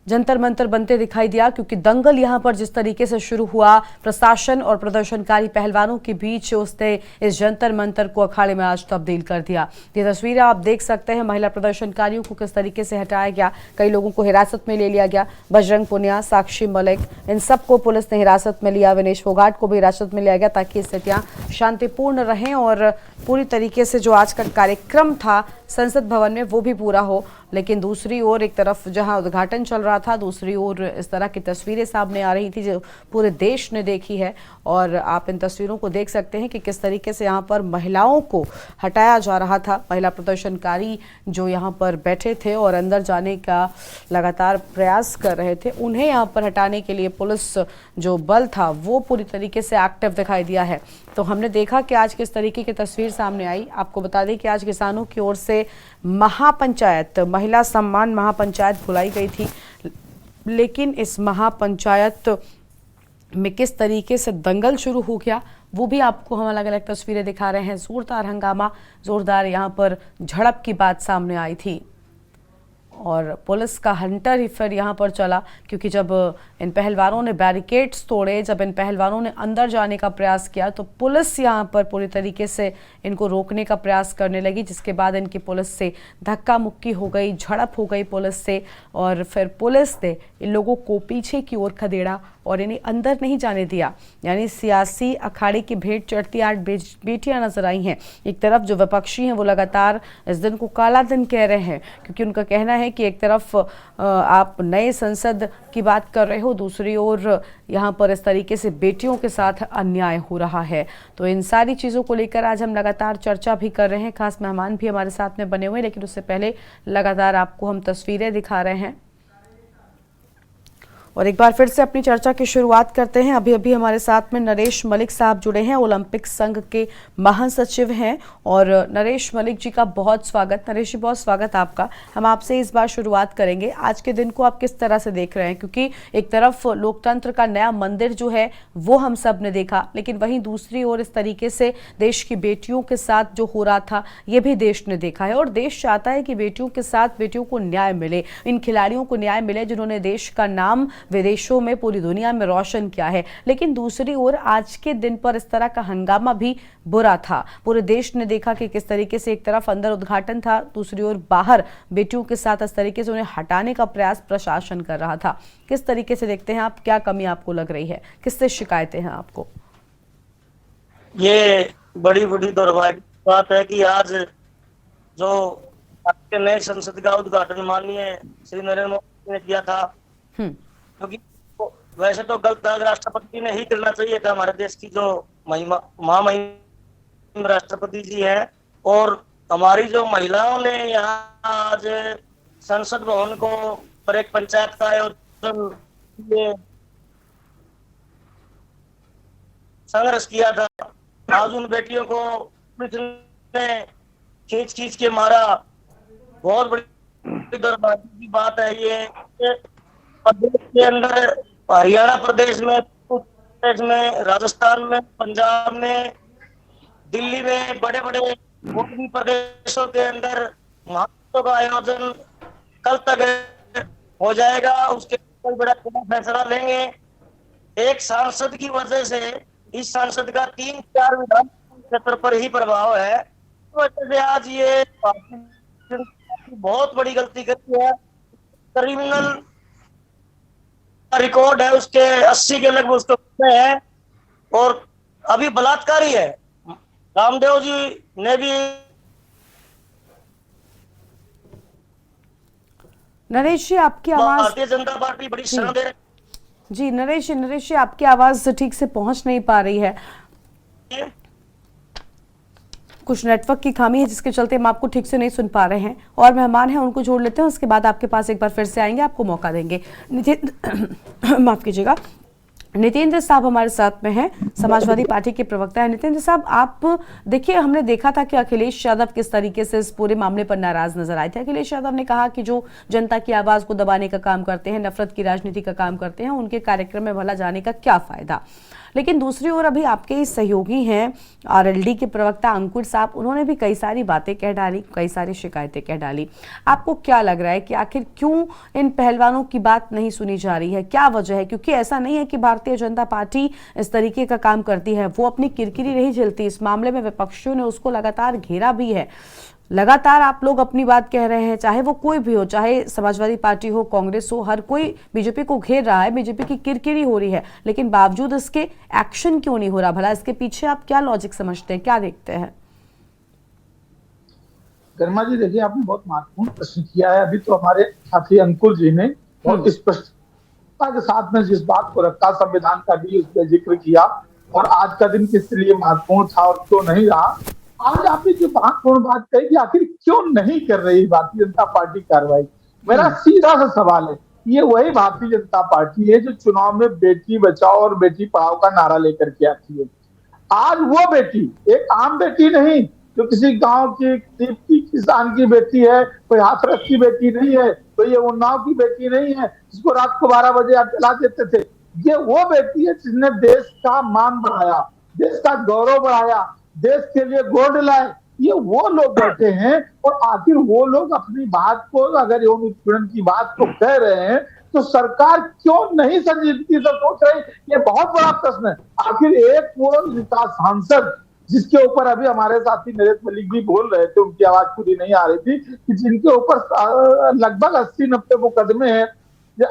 Speaker 1: जंतर मंतर बनते दिखाई दिया, क्योंकि दंगल यहां पर जिस तरीके से शुरू हुआ, प्रशासन और प्रदर्शनकारी पहलवानों के बीच, उसने इस जंतर मंतर को अखाड़े में आज तब्दील कर दिया। ये तस्वीरें आप देख सकते हैं, महिला प्रदर्शनकारियों को किस तरीके से हटाया गया, कई लोगों को हिरासत में ले लिया गया। बजरंग पुनिया, साक्षी मलिक, इन सबको पुलिस ने हिरासत में लिया। विनेश फोगाट को भी हिरासत में लिया गया ताकि स्थितियां शांतिपूर्ण रहें और पूरी तरीके से जो आज का कार्यक्रम था संसद भवन में वो भी पूरा हो। लेकिन दूसरी ओर एक तरफ जहां उद्घाटन चल रहा था, दूसरी ओर इस तरह की तस्वीरें सामने आ रही थी जो पूरे देश ने देखी है। और आप इन तस्वीरों को देख सकते हैं कि किस तरीके से यहाँ पर महिलाओं को हटाया जा रहा था। महिला प्रदर्शनकारी जो यहाँ पर बैठे थे और अंदर जाने का लगातार प्रयास कर रहे थे, उन्हें यहाँ पर हटाने के लिए पुलिस जो बल था वो पूरी तरीके से एक्टिव दिखाई दिया है। तो हमने देखा कि आज किस तरीके की तस्वीर सामने आई। आपको बता दें कि आज किसानों की ओर से महापंचायत, महिला सम्मान महापंचायत बुलाई गई थी, लेकिन इस महापंचायत में किस तरीके से दंगल शुरू हो गया वो भी आपको हम अलग अलग तस्वीरें दिखा रहे हैं। जोरदार हंगामा, जोरदार यहाँ पर झड़प की बात सामने आई थी और पुलिस का हंटर ही फिर यहाँ पर चला, क्योंकि जब इन पहलवानों ने बैरिकेड्स तोड़े, जब इन पहलवानों ने अंदर जाने का प्रयास किया, तो पुलिस यहाँ पर पूरी तरीके से इनको रोकने का प्रयास करने लगी, जिसके बाद इनकी पुलिस से धक्का मुक्की हो गई, झड़प हो गई पुलिस से। और फिर पुलिस ने इन लोगों को पीछे की ओर खदेड़ा और इन्हें अंदर नहीं जाने दिया। यानी सियासी अखाड़े की भेंट चढ़ती 8 बेटियां नजर आई हैं। एक तरफ जो विपक्षी हैं वो लगातार इस दिन को काला दिन कह रहे हैं, क्योंकि उनका कहना है कि एक तरफ आप नए संसद की बात कर रहे हो, दूसरी ओर यहाँ पर इस तरीके से बेटियों के साथ अन्याय हो रहा है। तो इन सारी चीज़ों को लेकर आज हम लगातार चर्चा भी कर रहे हैं, खास मेहमान भी हमारे साथ में बने हुए हैं, लेकिन उससे पहले लगातार आपको हम तस्वीरें दिखा रहे हैं और एक बार फिर से अपनी चर्चा की शुरुआत करते हैं। अभी अभी हमारे साथ में नरेश मलिक साहब जुड़े हैं, ओलंपिक संघ के महासचिव हैं। और नरेश मलिक जी का बहुत स्वागत। नरेश जी, बहुत स्वागत आपका। हम आपसे इस बार शुरुआत करेंगे, आज के दिन को आप किस तरह से देख रहे हैं, क्योंकि एक तरफ लोकतंत्र का नया मंदिर जो है वो हम सब ने देखा, लेकिन वहीं दूसरी ओर इस तरीके से देश की बेटियों के साथ जो हो रहा था ये भी देश ने देखा है। और देश चाहता है कि बेटियों के साथ बेटियों को न्याय मिले, इन खिलाड़ियों को न्याय मिले जिन्होंने देश का नाम विदेशों में, पूरी दुनिया में रोशन किया है। लेकिन दूसरी ओर आज के दिन पर इस तरह का हंगामा भी बुरा था। पूरे देश ने देखा कि किस तरीके से एक तरफ अंदर उद्घाटन था, दूसरी ओर बाहर बेटियों के साथ इस तरीके से उन्हें हटाने का प्रयास प्रशासन कर रहा था। किस तरीके से देखते हैं आप, क्या कमी आपको लग रही है, किससे शिकायतें हैं आपको?
Speaker 7: ये बड़ी दुर्भाग्य बात है कि आज जो आपके नए संसद का उद्घाटन माननीय श्री नरेंद्र मोदी ने किया था, क्योंकि वैसे तो गलत राष्ट्रपति ने ही करना चाहिए था। हमारे देश की जो महामहिम राष्ट्रपति जी हैं, और हमारी जो महिलाओं ने यहाँ आज संसद भवन को पर एक पंचायत का आयोजन लिए संघर्ष किया था। आज उन बेटियों को पुलिस ने खींच खींच के मारा। बहुत बड़ी दुर्भाग्य की बात है ये। प्रदेश के अंदर हरियाणा प्रदेश में, उत्तर प्रदेश में, राजस्थान में, पंजाब में, दिल्ली में, बड़े बड़े पूर्वी प्रदेशों के अंदर महोत्सव का आयोजन कल तक हो जाएगा। उसके कोई बड़ा फैसला लेंगे। एक सांसद की वजह से, इस सांसद का 3-4 विधान क्षेत्र पर ही प्रभाव है, तो वजह से आज ये बहुत बड़ी गलती करती है। क्रिमिनल रिकॉर्ड है उसके 80 के लगभग उसको है, और अभी बलात्कारी है। रामदेव जी ने भी।
Speaker 1: नरेश जी, आपकी आवाज,
Speaker 7: भारतीय जनता पार्टी बड़ी शरण दे रही
Speaker 1: जी नरेश जी, आपकी आवाज ठीक से पहुंच नहीं पा रही है।
Speaker 7: है।
Speaker 1: कुछ नेटवर्क की खामी है जिसके चलते हम आपको ठीक से नहीं सुन पा रहे हैं। और मेहमान हैं उनको जोड़ लेते हैं, उसके बाद आपके पास एक बार फिर से आएंगे, आपको मौका देंगे। माफ कीजिएगा, नितेंद्र साहब हमारे साथ में हैं, समाजवादी पार्टी के प्रवक्ता हैं। नितेंद्र साहब, आप देखिए, हमने देखा था कि अखिलेश यादव किस तरीके से इस पूरे मामले पर नाराज नजर आए थे। अखिलेश यादव ने कहा कि जो जनता की आवाज को दबाने का काम करते हैं, नफरत की राजनीति का काम करते हैं, उनके कार्यक्रम में भला जाने का क्या फायदा। लेकिन दूसरी ओर अभी आपके ही सहयोगी हैं आरएलडी के प्रवक्ता अंकुर साहब, उन्होंने भी कई सारी बातें कह डाली, कई सारी शिकायतें कह डाली। आपको क्या लग रहा है कि आखिर क्यों इन पहलवानों की बात नहीं सुनी जा रही है, क्या वजह है? क्योंकि ऐसा नहीं है कि भारतीय जनता पार्टी इस तरीके का काम करती है, वो अपनी किरकिरी नहीं झेलती। इस मामले में विपक्षियों ने उसको लगातार घेरा भी है। लगातार आप लोग अपनी बात कह रहे हैं, चाहे वो कोई भी हो, चाहे समाजवादी पार्टी हो, कांग्रेस हो, हर कोई बीजेपी को घेर रहा है, बीजेपी की किरकिरी हो रही है, लेकिन बावजूद इसके एक्शन क्यों नहीं हो रहा? भला इसके पीछे आप क्या लॉजिक समझते हैं, क्या देखते हैं?
Speaker 3: गर्मा जी, देखिए, आपने बहुत महत्वपूर्ण प्रश्न किया है। अभी तो हमारे साथी अंकुर जी ने बहुत स्पष्टता के साथ में जिस बात को रखा, संविधान का भी उसका जिक्र किया, और आज का दिन किस लिए महत्वपूर्ण था और क्यों नहीं रहा। आज आपने जो महत्वपूर्ण बात कही कि आखिर क्यों नहीं कर रही भारतीय जनता पार्टी कार्रवाई, मेरा सीधा सा सवाल है, ये वही भारतीय जनता पार्टी है जो चुनाव में बेटी बचाओ और बेटी पढ़ाओ का नारा लेकर के आती है। आज वो बेटी एक आम बेटी नहीं, जो किसी गांव की किसान की बेटी है, कोई हाथरस की बेटी नहीं है, कोई ये उन्नाव की बेटी नहीं है जिसको रात को 12 बजे आप जला देते थे। ये वो बेटी है जिसने देश का मान बढ़ाया, देश का गौरव बढ़ाया, देश के लिए गोल्ड लाए। ये वो लोग बैठे हैं, और आखिर वो लोग अपनी बात को, अगर यौन उत्पीड़न की बात को कह रहे हैं, तो सरकार क्यों नहीं संजीदगी से सोच रही? ये बहुत बड़ा प्रश्न है। आखिर एक पूर्ण विकास सांसद, जिसके ऊपर अभी हमारे साथी नरेश मलिक भी बोल रहे थे, उनकी आवाज पूरी नहीं आ रही थी, कि जिनके ऊपर लगभग 80-90 मुकदमे हैं,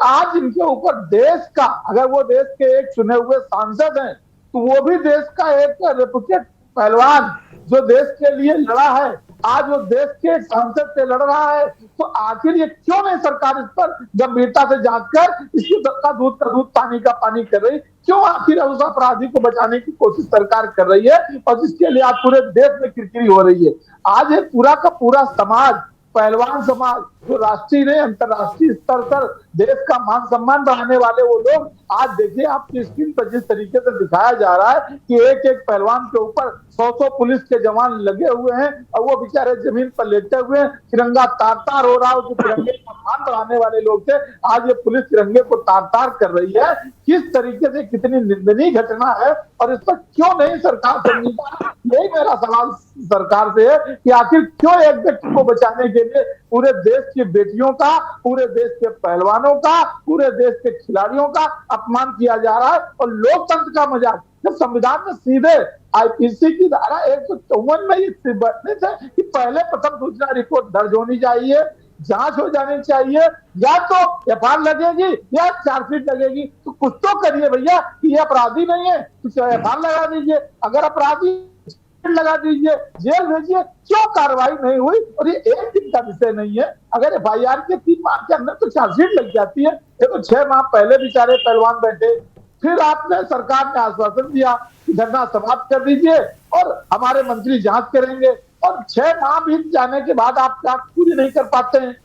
Speaker 3: आज इनके ऊपर देश का, अगर वो देश के एक चुने हुए सांसद हैं, तो वो भी देश का एक रेपुटेड पहलवान जो देश के लिए लड़ा है, आज वो देश के सांसद से लड़ रहा है, तो आखिर ये क्यों नहीं सरकार इस पर गंभीरता से जांच कर इसकी का दूध पानी का पानी कर रही? क्यों आखिर उस अपराधी को बचाने की कोशिश सरकार कर रही है, और जिसके लिए आज पूरे देश में किरकिरी हो रही है? आज ये पूरा का पूरा समाज, पहलवान समाज, जो राष्ट्रीय नहीं अंतरराष्ट्रीय स्तर पर देश का मान सम्मान बढ़ाने वाले वो लोग, आज देखिए आपकी स्क्रीन पर जिस तरीके से दिखाया जा रहा है कि एक एक पहलवान के ऊपर 100 पुलिस के जवान लगे हुए हैं, और वो बेचारे जमीन पर लेटे हुए हैं, तिरंगा तार तार हो रहा है। जो तिरंगे का मान बढ़ाने वाले लोग थे, आज ये पुलिस तिरंगे को तार तार कर रही है। किस तरीके से, कितनी निंदनीय घटना है, और इस पर क्यों नहीं सरकार संजीदा? यही मेरा सवाल सरकार से है कि आखिर क्यों एक व्यक्ति को बचाने के लिए पूरे देश की बेटियों का, पूरे देश के पहलवानों का, पूरे देश के खिलाड़ियों का अपमान किया जा रहा है, और लोकतंत्र का मजाक। जब संविधान में सीधे आईपीसी की धारा 154 में कि पहले प्रथम सूचना रिपोर्ट दर्ज होनी चाहिए, जांच हो जानी चाहिए, या तो एफआईआर लगेगी या चार्जशीट लगेगी। तो कुछ तो करिए भैया, कि ये अपराधी नहीं है तो एफआईआर लगा दीजिए, अगर अपराधी लगा दीजिए, जेल भेजिए। क्यों कार्रवाई नहीं हुई? और ये एक दिन का विषय नहीं है, अगर एफआईआर के 3 माह के अंदर तो चार्जशीट लग जाती है। ये तो 6 माह पहले बेचारे पहलवान बैठे, फिर आपने, सरकार ने आश्वासन दिया कि धरना समाप्त कर दीजिए और हमारे मंत्री जांच करेंगे, और 6 माह बीत जाने के बाद आप जांच पूरी नहीं कर पाते हैं।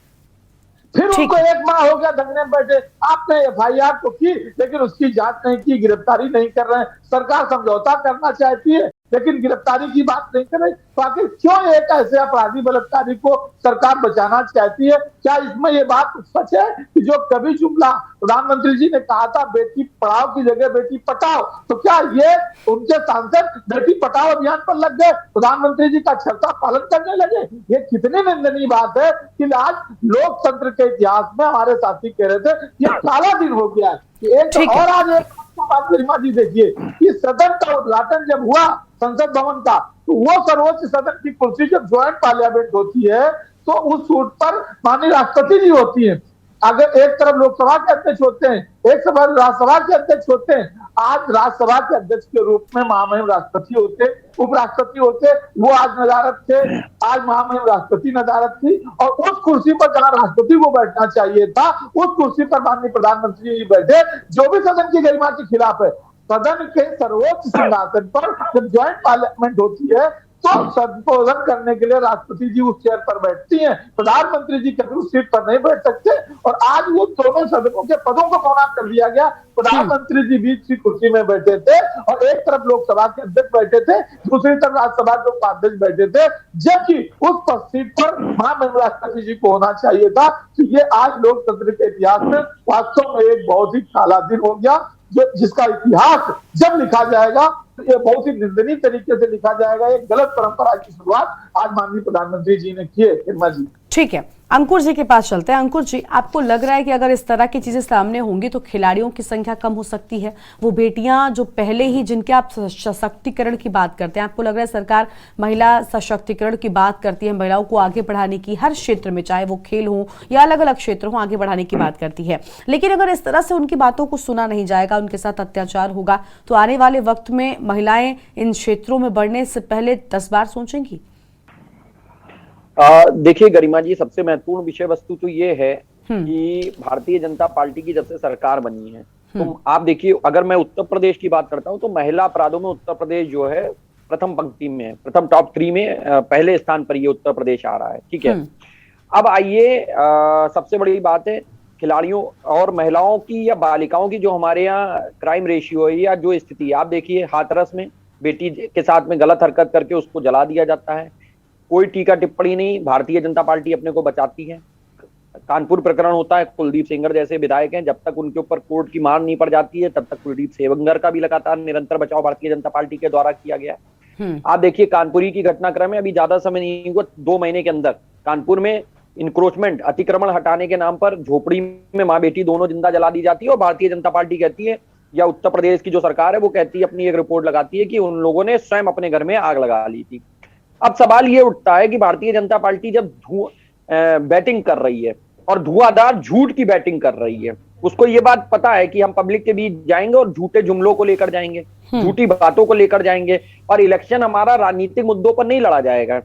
Speaker 3: फिर
Speaker 1: ठीक
Speaker 3: उनको एक माह हो गया धरने में बैठे, आपने एफआईआर तो की लेकिन उसकी जांच नहीं की, गिरफ्तारी नहीं कर रहे हैं। सरकार समझौता करना चाहती है लेकिन गिरफ्तारी की बात नहीं कर रही, तो आखिर क्यों एक ऐसे अपराधी बलात्कारी को सरकार बचाना चाहती है? क्या इसमें ये बात सच है कि जो कभी जुमला प्रधानमंत्री जी ने कहा था बेटी पढ़ाओ की जगह बेटी पटाओ, तो क्या ये उनके सांसद बेटी पटाओ अभियान पर लग गए, प्रधानमंत्री जी का शर्ता पालन करने लगे? ये कितनी निंदनीय बात है कि आज लोकतंत्र के इतिहास में हमारे साथी कह रहे थे ये काला दिन हो गया है। एक
Speaker 1: ठीक है।
Speaker 3: और आज एक बात गरिमा जी देखिए कि सदन का उद्घाटन जब हुआ संसद भवन का, तो वो सर्वोच्च सदन की कुर्सी जब ज्वाइंट पार्लियामेंट होती है तो उस सूट पर माननीय राष्ट्रपति जी होती है। अगर एक तरफ लोकसभा के अध्यक्ष होते हैं, एक तरफ राज्यसभा के अध्यक्ष होते हैं। आज राज्यसभा के अध्यक्ष के रूप में महामहिम राष्ट्रपति होते, उपराष्ट्रपति होते, वो आज नदारत थे, आज महामहिम राष्ट्रपति नदारत थी, और उस कुर्सी पर जहां राष्ट्रपति को बैठना चाहिए था उस कुर्सी पर माननीय प्रधानमंत्री जी बैठे, जो भी सदन की गरिमा के खिलाफ है। सदन के सर्वोच्च सिंहासन पर जब ज्वाइंट पार्लियामेंट होती है तो संबोधन करने के लिए राष्ट्रपति जी उस चेयर पर बैठती हैं, प्रधानमंत्री जी कभी उस सीट पर नहीं बैठ सकते। और आज वो दोनों सदनों के पदों को मौन कर दिया गया। प्रधानमंत्री जी बीच की कुर्सी में बैठे थे और एक तरफ लोकसभा के अध्यक्ष बैठे थे, दूसरी तरफ राज्यसभा के उपाध्यक्ष बैठे थे, जबकि उस सीट पर महामहिम राष्ट्रपति जी को होना चाहिए था। तो ये आज लोकतंत्र के इतिहास में वास्तव में एक बहुत ही काला दिन हो गया, जो जिसका इतिहास जब लिखा जाएगा तो ये बहुत ही निंदनीय तरीके से लिखा जाएगा। एक गलत परंपरा की शुरुआत आज माननीय प्रधानमंत्री जी ने की है। किरमा जी,
Speaker 1: ठीक है, अंकुर जी के पास चलते हैं। अंकुर जी, आपको लग रहा है कि अगर इस तरह की चीजें सामने होंगी तो खिलाड़ियों की संख्या कम हो सकती है? वो बेटियां जो पहले ही जिनके आप सशक्तिकरण की बात करते हैं, आपको लग रहा है सरकार महिला सशक्तिकरण की बात करती है, महिलाओं को आगे बढ़ाने की हर क्षेत्र में, चाहे वो खेल हो या अलग अलग क्षेत्र हो, आगे बढ़ाने की बात करती है, लेकिन अगर इस तरह से उनकी बातों को सुना नहीं जाएगा, उनके साथ अत्याचार होगा, तो आने वाले वक्त में महिलाएं इन क्षेत्रों में बढ़ने से पहले 10 बार सोचेंगी?
Speaker 5: देखिए गरिमा जी, सबसे महत्वपूर्ण विषय वस्तु तो ये है कि भारतीय जनता पार्टी की जब से सरकार बनी है, तो आप देखिए, अगर मैं उत्तर प्रदेश की बात करता हूं तो महिला अपराधों में उत्तर प्रदेश जो है प्रथम पंक्ति में है, प्रथम टॉप 3 में पहले स्थान पर ये उत्तर प्रदेश आ रहा है। ठीक है, अब आइए, सबसे बड़ी बात है खिलाड़ियों और महिलाओं की या बालिकाओं की जो हमारे यहाँ क्राइम रेशियो है या जो स्थिति है, आप देखिए हाथरस में बेटी के साथ में गलत हरकत करके उसको जला दिया जाता है, कोई टीका टिप्पणी नहीं, भारतीय जनता पार्टी अपने को बचाती है। कानपुर प्रकरण होता है, कुलदीप सेंगर जैसे विधायक हैं, जब तक उनके ऊपर कोर्ट की मार नहीं पड़ जाती है तब तक कुलदीप सेंगर का भी लगातार निरंतर बचाव भारतीय जनता पार्टी के द्वारा किया गया है। आप देखिए कानपुरी की घटनाक्रम में अभी ज्यादा समय नहीं हुआ, 2 महीने के अंदर कानपुर में इंक्रोचमेंट, अतिक्रमण हटाने के नाम पर झोपड़ी में माँ बेटी दोनों जिंदा जला दी जाती है, और भारतीय जनता पार्टी कहती है, या उत्तर प्रदेश की जो सरकार है वो कहती है, अपनी एक रिपोर्ट लगाती है कि उन लोगों ने स्वयं अपने घर में आग लगा ली थी। अब सवाल ये उठता है कि भारतीय जनता पार्टी जब बैटिंग कर रही है और धुआंधार झूठ की बैटिंग कर रही है, उसको ये बात पता है कि हम पब्लिक के बीच जाएंगे और झूठे जुमलों को लेकर जाएंगे, झूठी बातों को लेकर जाएंगे, और इलेक्शन हमारा राजनीतिक मुद्दों पर नहीं लड़ा जाएगा।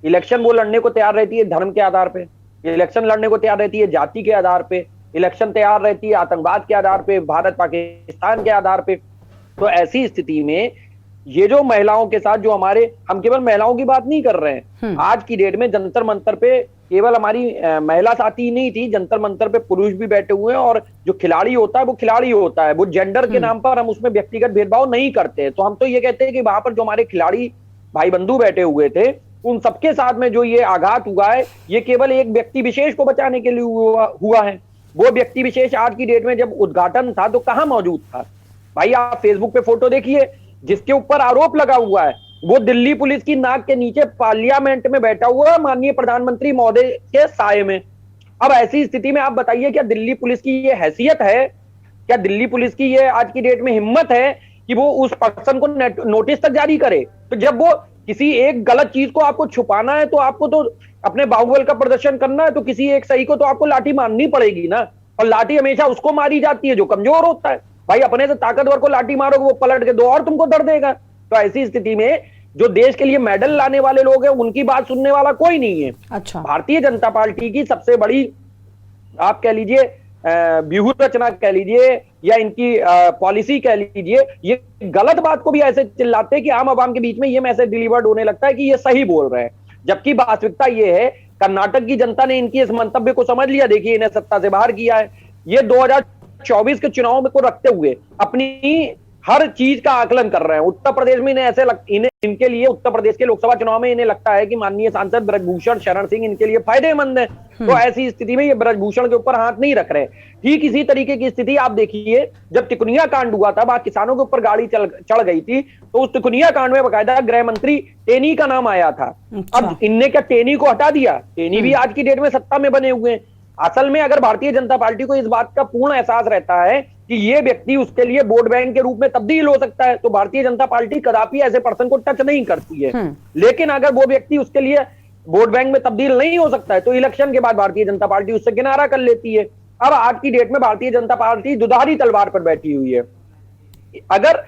Speaker 5: इलेक्शन वो लड़ने को तैयार रहती है धर्म के आधार पे, इलेक्शन लड़ने को तैयार रहती है जाति के आधार पे, इलेक्शन तैयार रहती है आतंकवाद के आधार पे, भारत पाकिस्तान के आधार पे। तो ऐसी स्थिति में ये जो महिलाओं के साथ जो हम केवल महिलाओं की बात नहीं कर रहे हैं, आज की डेट में जंतर मंतर पे केवल हमारी महिला साथी नहीं थी, जंतर मंतर पे पुरुष भी बैठे हुए हैं, और जो खिलाड़ी होता है वो खिलाड़ी होता है, वो जेंडर के नाम पर हम उसमें व्यक्तिगत भेदभाव नहीं करते। तो हम तो ये कहते हैं कि वहां पर जो हमारे खिलाड़ी भाई बंधु बैठे हुए थे, उन सबके साथ में जो ये आघात हुआ है, ये केवल एक व्यक्ति विशेष को बचाने के लिए हुआ है। वो व्यक्ति विशेष आज की डेट में जब उद्घाटन था तो कहां मौजूद था? भाई आप फेसबुक पे फोटो देखिए, जिसके ऊपर आरोप लगा हुआ है वो दिल्ली पुलिस की नाक के नीचे पार्लियामेंट में बैठा हुआ है, माननीय प्रधानमंत्री महोदय के साये में। अब ऐसी स्थिति में आप बताइए, क्या दिल्ली पुलिस की ये हैसियत है, क्या दिल्ली पुलिस की ये आज की डेट में हिम्मत है कि वो उस पर्सन को नोटिस तक जारी करे? तो जब वो किसी एक गलत चीज को आपको छुपाना है तो आपको तो अपने बाहुबल का प्रदर्शन करना है, तो किसी एक सही को तो आपको लाठी मारनी पड़ेगी ना, और लाठी हमेशा उसको मारी जाती है जो कमजोर होता है। भाई अपने से ताकतवर को लाठी मारोगे, वो पलट के 2 और तुमको दर्द देगा। तो ऐसी स्थिति में जो देश के लिए मेडल लाने वाले लोग हैं उनकी बात सुनने वाला कोई नहीं है।
Speaker 1: अच्छा,
Speaker 5: भारतीय जनता पार्टी की सबसे बड़ी आप कह लीजिए व्यूह रचना कह लीजिए या इनकी पॉलिसी कह लीजिए, ये गलत बात को भी ऐसे चिल्लाते हैं कि आम आवाम के बीच में ये मैसेज डिलीवर्ड होने लगता है कि ये सही बोल रहे हैं। जबकि वास्तविकता ये है कर्नाटक की जनता ने इनकी इस मंतव्य को समझ लिया, देखिए इन्हें सत्ता से बाहर किया है। ये 2024 के चुनाव में को रखते हुए अपनी हर चीज का आकलन कर रहे हैं। उत्तर प्रदेश में इन्हें इनके लिए उत्तर प्रदेश के लोकसभा चुनाव में इन्हें लगता है कि माननीय सांसद ब्रजभूषण शरण सिंह इनके लिए फायदेमंद है, तो ऐसी स्थिति में ये ब्रजभूषण के ऊपर हाथ नहीं रख रहे। ठीक इसी तरीके की स्थिति आप देखिए जब तिकुनिया कांड हुआ था, वहां किसानों के ऊपर गाड़ी चढ़ गई थी, तो उस तिकुनिया कांड में बकायदा गृह मंत्री टेनी का नाम आया था। अब इनने क्या टेनी को हटा दिया? टेनी भी आज की डेट में सत्ता में बने हुए हैं। असल में अगर भारतीय जनता पार्टी को इस बात का पूर्ण एहसास रहता है कि ये व्यक्ति उसके लिए वोट बैंक के रूप में तब्दील हो सकता है, तो भारतीय जनता पार्टी कदापि ऐसे पर्सन को टच नहीं करती है। लेकिन अगर वो व्यक्ति उसके लिए वोट बैंक में तब्दील नहीं हो सकता है, तो इलेक्शन के बाद भारतीय जनता पार्टी उससे किनारा कर लेती है। अब आज की डेट में भारतीय जनता पार्टी दुधारी तलवार पर बैठी हुई है। अगर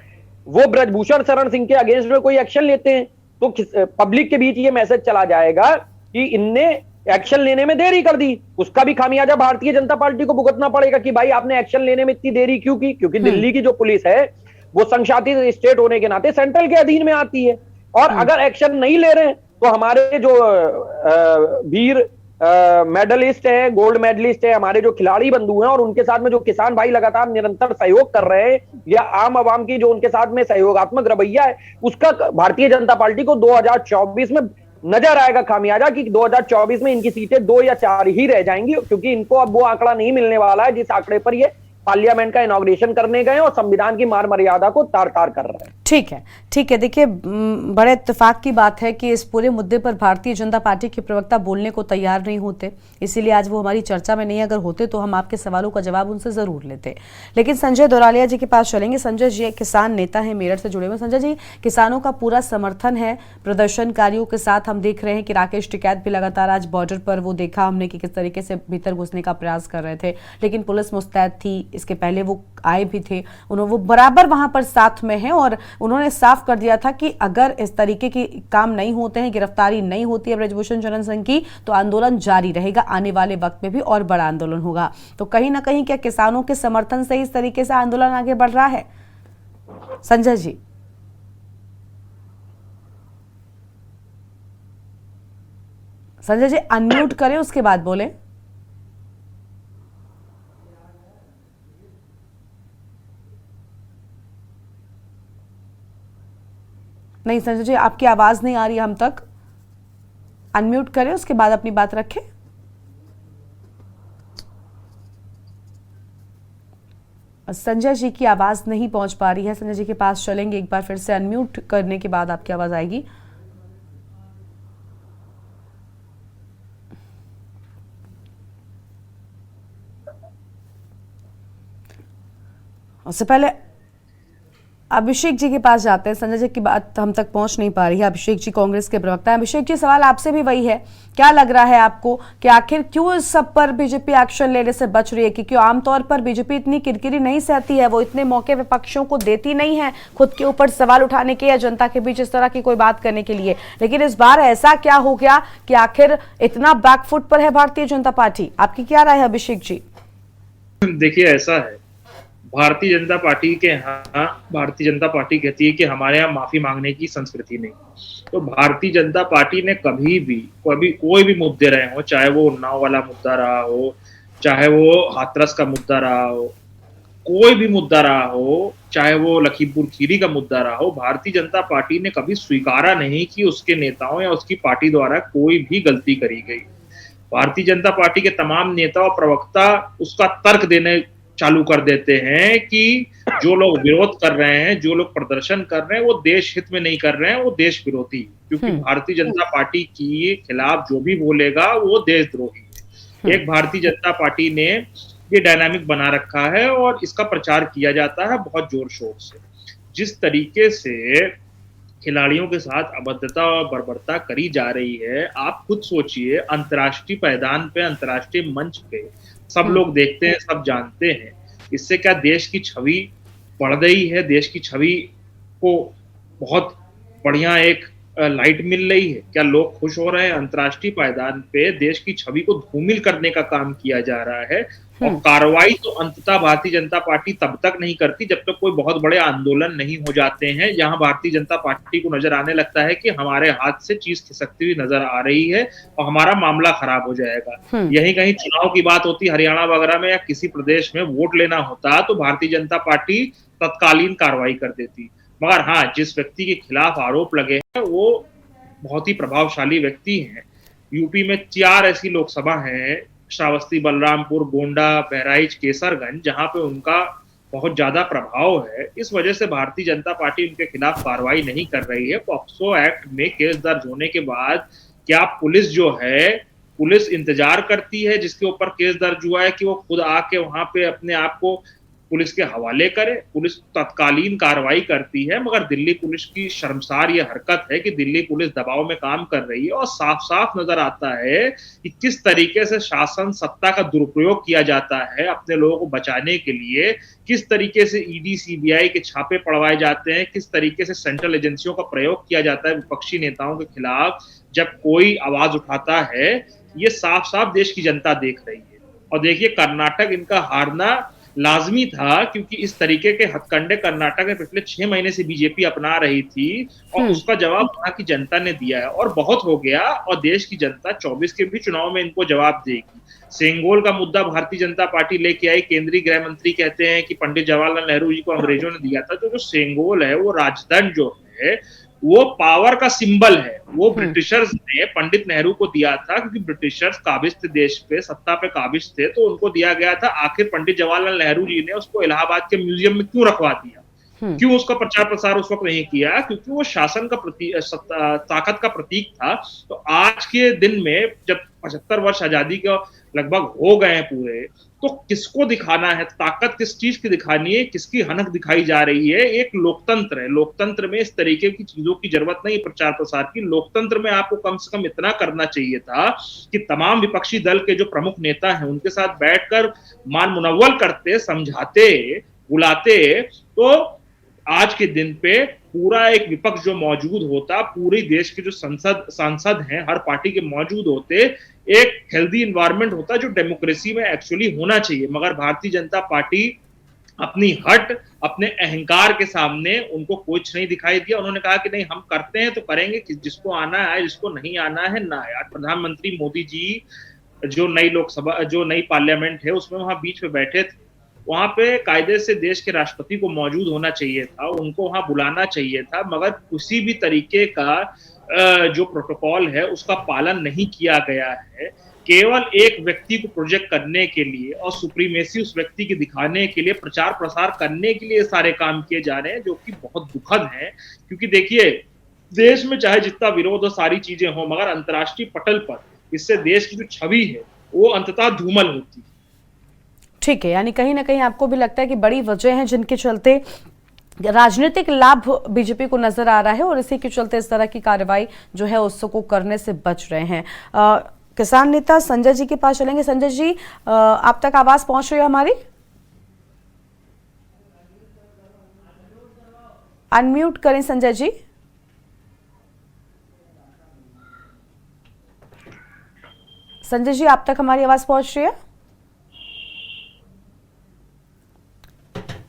Speaker 5: वो ब्रजभूषण शरण सिंह के अगेंस्ट में कोई एक्शन लेते हैं तो पब्लिक के बीच ये मैसेज चला जाएगा कि इनने एक्शन लेने में देरी कर दी, उसका भी खामियाजा भारतीय जनता पार्टी को भुगतना पड़ेगा कि भाई आपने एक्शन लेने में इतनी देरी क्यों की। क्योंकि दिल्ली की जो पुलिस है वो संघशासित स्टेट होने के नाते सेंट्रल के अधीन में आती है, और अगर एक्शन नहीं ले रहे हैं तो हमारे जो वीर मेडलिस्ट है, गोल्ड मेडलिस्ट है, हमारे जो खिलाड़ी बंधु हैं और उनके साथ में जो किसान भाई लगातार निरंतर सहयोग कर रहे हैं, या आम आवाम की जो उनके साथ में सहयोगात्मक रवैया है, उसका भारतीय जनता पार्टी को 2024 में नजर आएगा खामियाजा कि 2024 में इनकी सीटें 2 या 4 ही रह जाएंगी, क्योंकि इनको अब वो आंकड़ा नहीं मिलने वाला है जिस आंकड़े पर ये पार्लियामेंट का इनॉग्रेशन करने गए और संविधान की मान मर्यादा को तार तार कर रहे हैं।
Speaker 1: ठीक है। देखिए, बड़े इत्तेफाक की बात है कि इस पूरे मुद्दे पर भारतीय जनता पार्टी के प्रवक्ता बोलने को तैयार नहीं होते, इसीलिए आज वो हमारी चर्चा में नहीं। अगर होते तो हम आपके सवालों का जवाब उनसे जरूर लेते। लेकिन संजय दौरालिया जी के पास चलेंगे। संजय जी किसान नेता है, मेरठ से जुड़े हुए। संजय जी, किसानों का पूरा समर्थन है प्रदर्शनकारियों के साथ। हम देख रहे हैं कि राकेश टिकैत भी लगातार आज बॉर्डर पर वो देखा हमने कि किस तरीके से भीतर घुसने का प्रयास कर रहे थे, लेकिन पुलिस मुस्तैद थी। इसके पहले वो आए भी थे, वो बराबर वहां पर साथ में हैं और उन्होंने साफ कर दिया था कि अगर इस तरीके के काम नहीं होते हैं, गिरफ्तारी नहीं होती है ब्रजभूषण शरण सिंह की, तो आंदोलन जारी रहेगा, आने वाले वक्त में भी और बड़ा आंदोलन होगा। तो कहीं ना कहीं क्या किसानों के समर्थन से इस तरीके से आंदोलन आगे बढ़ रहा है? संजय जी, अनम्यूट करें, उसके बाद बोले। नहीं संजय जी, आपकी आवाज नहीं आ रही हम तक। अनम्यूट करें, उसके बाद अपनी बात रखें। संजय जी की आवाज नहीं पहुंच पा रही है। संजय जी के पास चलेंगे, एक बार फिर से अनम्यूट करने के बाद आपकी आवाज आएगी। उससे पहले अभिषेक जी के पास जाते हैं। संजय जी की बात हम तक पहुंच नहीं पा रही है। अभिषेक जी कांग्रेस के प्रवक्ता हैं। अभिषेक जी, सवाल आपसे भी वही है, क्या लग रहा है आपको कि आखिर क्यों इस सब पर बीजेपी एक्शन लेने से बच रही है? कि क्यों आमतौर पर बीजेपी इतनी किरकिरी नहीं सहती है, वो इतने मौके विपक्षों को देती नहीं है खुद के ऊपर सवाल उठाने के या जनता के बीच इस तरह की कोई बात करने के लिए, लेकिन इस बार ऐसा क्या हो गया कि आखिर इतना बैकफुट पर है भारतीय जनता पार्टी? आपकी क्या राय है अभिषेक जी?
Speaker 6: देखिए, ऐसा है, भारतीय जनता पार्टी के यहाँ भारतीय जनता पार्टी कहती है कि हमारे यहाँ माफी मांगने की संस्कृति नहीं। तो भारतीय जनता पार्टी ने कभी कोई भी मुद्दे रहे हो, चाहे वो उन्नाव वाला मुद्दा रहा हो, चाहे वो हाथरस का मुद्दा रहा हो, कोई भी मुद्दा रहा हो, चाहे वो लखीमपुर खीरी का मुद्दा रहा हो, भारतीय जनता पार्टी ने कभी स्वीकारा नहीं कि उसके नेताओं या उसकी पार्टी द्वारा कोई भी गलती करी गई। भारतीय जनता पार्टी के तमाम नेता और प्रवक्ता उसका तर्क देने चालू कर देते हैं कि जो लोग विरोध कर रहे हैं, जो लोग प्रदर्शन कर रहे हैं, वो देश हित में नहीं कर रहे हैं, वो देश विरोधी। क्योंकि भारतीय जनता पार्टी के खिलाफ जो भी बोलेगा वो देशद्रोही है। एक भारतीय जनता पार्टी ने ये डायनामिक बना रखा है और इसका प्रचार किया जाता है बहुत जोर शोर से। जिस तरीके से खिलाड़ियों के साथ अभद्रता और बर्बरता करी जा रही है, आप खुद सोचिए, अंतर्राष्ट्रीय पायदान पे, अंतर्राष्ट्रीय मंच पे सब लोग देखते हैं, सब जानते हैं। इससे क्या देश की छवि बढ़ गई है? देश की छवि को बहुत बढ़िया एक लाइट मिल रही है? क्या लोग खुश हो रहे हैं? अंतर्राष्ट्रीय पायदान पे देश की छवि को धूमिल करने का काम किया जा रहा है। और कार्रवाई तो अंततः भारतीय जनता पार्टी तब तक नहीं करती जब तक कोई बहुत बड़े आंदोलन नहीं हो जाते हैं, जहां भारतीय जनता पार्टी को नजर आने लगता है कि हमारे हाथ से चीज खिसकती हुई नजर आ रही है और हमारा मामला खराब हो जाएगा। यही कहीं चुनाव की बात होती, हरियाणा वगैरह में या किसी प्रदेश में वोट लेना होता तो भारतीय जनता पार्टी तत्कालीन कार्रवाई कर देती। मगर हाँ, जिस व्यक्ति के खिलाफ आरोप लगे हैं वो बहुत ही प्रभावशाली व्यक्ति हैं। यूपी में 4 ऐसी लोकसभा हैं, श्रावस्ती, बलरामपुर, गोंडा, बहराइच, केसरगंज, जहां पे उनका बहुत ज्यादा प्रभाव है। इस वजह से भारतीय जनता पार्टी उनके खिलाफ कार्रवाई नहीं कर रही है। पॉक्सो एक्ट में केस दर्ज होने के बाद क्या पुलिस जो है, पुलिस इंतजार करती है जिसके ऊपर केस दर्ज हुआ है कि वो खुद आके वहां पे अपने आप को पुलिस के हवाले करे? पुलिस तत्कालीन कार्रवाई करती है। मगर दिल्ली पुलिस की शर्मसार ये हरकत है कि दिल्ली पुलिस दबाव में काम कर रही है और साफ साफ नजर आता है कि किस तरीके से शासन सत्ता का दुरुपयोग किया जाता है अपने लोगों को बचाने के लिए, किस तरीके से ईडी सीबीआई के छापे पड़वाए जाते हैं, किस तरीके से सेंट्रल एजेंसियों का प्रयोग किया जाता है विपक्षी नेताओं के खिलाफ जब कोई आवाज उठाता है। ये साफ साफ देश की जनता देख रही है। और देखिए, कर्नाटक इनका हारना लाजमी था, क्योंकि इस तरीके के हथकंडे कर्नाटक में पिछले 6 महीने से बीजेपी अपना रही थी और उसका जवाब वहां की जनता ने दिया है और बहुत हो गया। और देश की जनता 24 के भी चुनाव में इनको जवाब देगी। सेंगोल का मुद्दा भारतीय जनता पार्टी लेके आई। केंद्रीय गृह मंत्री कहते हैं कि पंडित जवाहरलाल नेहरू जी को अंग्रेजों ने दिया था। तो जो सेंगोल है वो राजदंड जो है वो पावर का सिंबल है। वो ब्रिटिशर्स ने पंडित नेहरू को दिया था क्योंकि ब्रिटिशर्स काबिज थे, देश पे सत्ता पे काबिज थे, तो उनको दिया गया था। आखिर पंडित जवाहरलाल नेहरू जी ने उसको इलाहाबाद के म्यूजियम में क्यों रखवा दिया? क्यों उसका प्रचार प्रसार उस वक्त नहीं किया? क्योंकि वो शासन का ताकत का प्रतीक था। तो आज के दिन में जब 75 वर्ष आजादी का लगभग हो गए हैं पूरे, तो किसको दिखाना है ताकत? किस चीज की दिखानी है? किसकी हनक दिखाई जा रही है? एक लोकतंत्र है, लोकतंत्र में इस तरीके की चीजों की जरूरत नहीं प्रचार प्रसार की। लोकतंत्र में आपको कम से कम इतना करना चाहिए था कि तमाम विपक्षी दल के जो प्रमुख नेता हैं उनके साथ बैठकर मान मुनव्वल करते, समझाते, बुलाते, तो आज के दिन पे पूरा एक विपक्ष जो मौजूद होता, पूरी देश के जो सांसद हैं हर पार्टी के मौजूद होते, एक हेल्दी एनवायरनमेंट होता जो डेमोक्रेसी में एक्चुअली होना चाहिए। मगर भारतीय जनता पार्टी अपनी हट, अपने अहंकार के सामने उनको कुछ नहीं दिखाई दिया। उन्होंने कहा कि नहीं, हम करते हैं तो करेंगे, जिसको आना है, जिसको नहीं आना है ना। यार, प्रधानमंत्री मोदी जी जो नई लोकसभा, जो नई पार्लियामेंट है उसमें वहां बीच में बैठे थे, वहां पे कायदे से देश के राष्ट्रपति को मौजूद होना चाहिए था, उनको वहां बुलाना चाहिए था। मगर किसी भी तरीके का जो प्रोटोकॉल है उसका पालन नहीं किया गया है। केवल एक व्यक्ति को प्रोजेक्ट करने के लिए और सुप्रीमेसी उस व्यक्ति की दिखाने के लिए, प्रचार प्रसार करने के लिए सारे काम किए जा रहे हैं, जो कि बहुत दुखद है। क्योंकि देखिए, देश में चाहे जितना विरोध और सारी चीजें हो, मगर अंतर्राष्ट्रीय पटल पर इससे देश की जो छवि है वो अंततः धूमल होती है।
Speaker 1: ठीक है, यानी कहीं ना कहीं आपको भी लगता है कि बड़ी वजह है जिनके चलते राजनीतिक लाभ बीजेपी को नजर आ रहा है और इसी के चलते इस तरह की कार्रवाई जो है उसको करने से बच रहे हैं। किसान नेता संजय जी के पास चलेंगे। संजय जी, आप तक आवाज पहुंच रही है हमारी? अनम्यूट करें संजय जी। संजय जी, आप तक हमारी आवाज पहुंच रही है?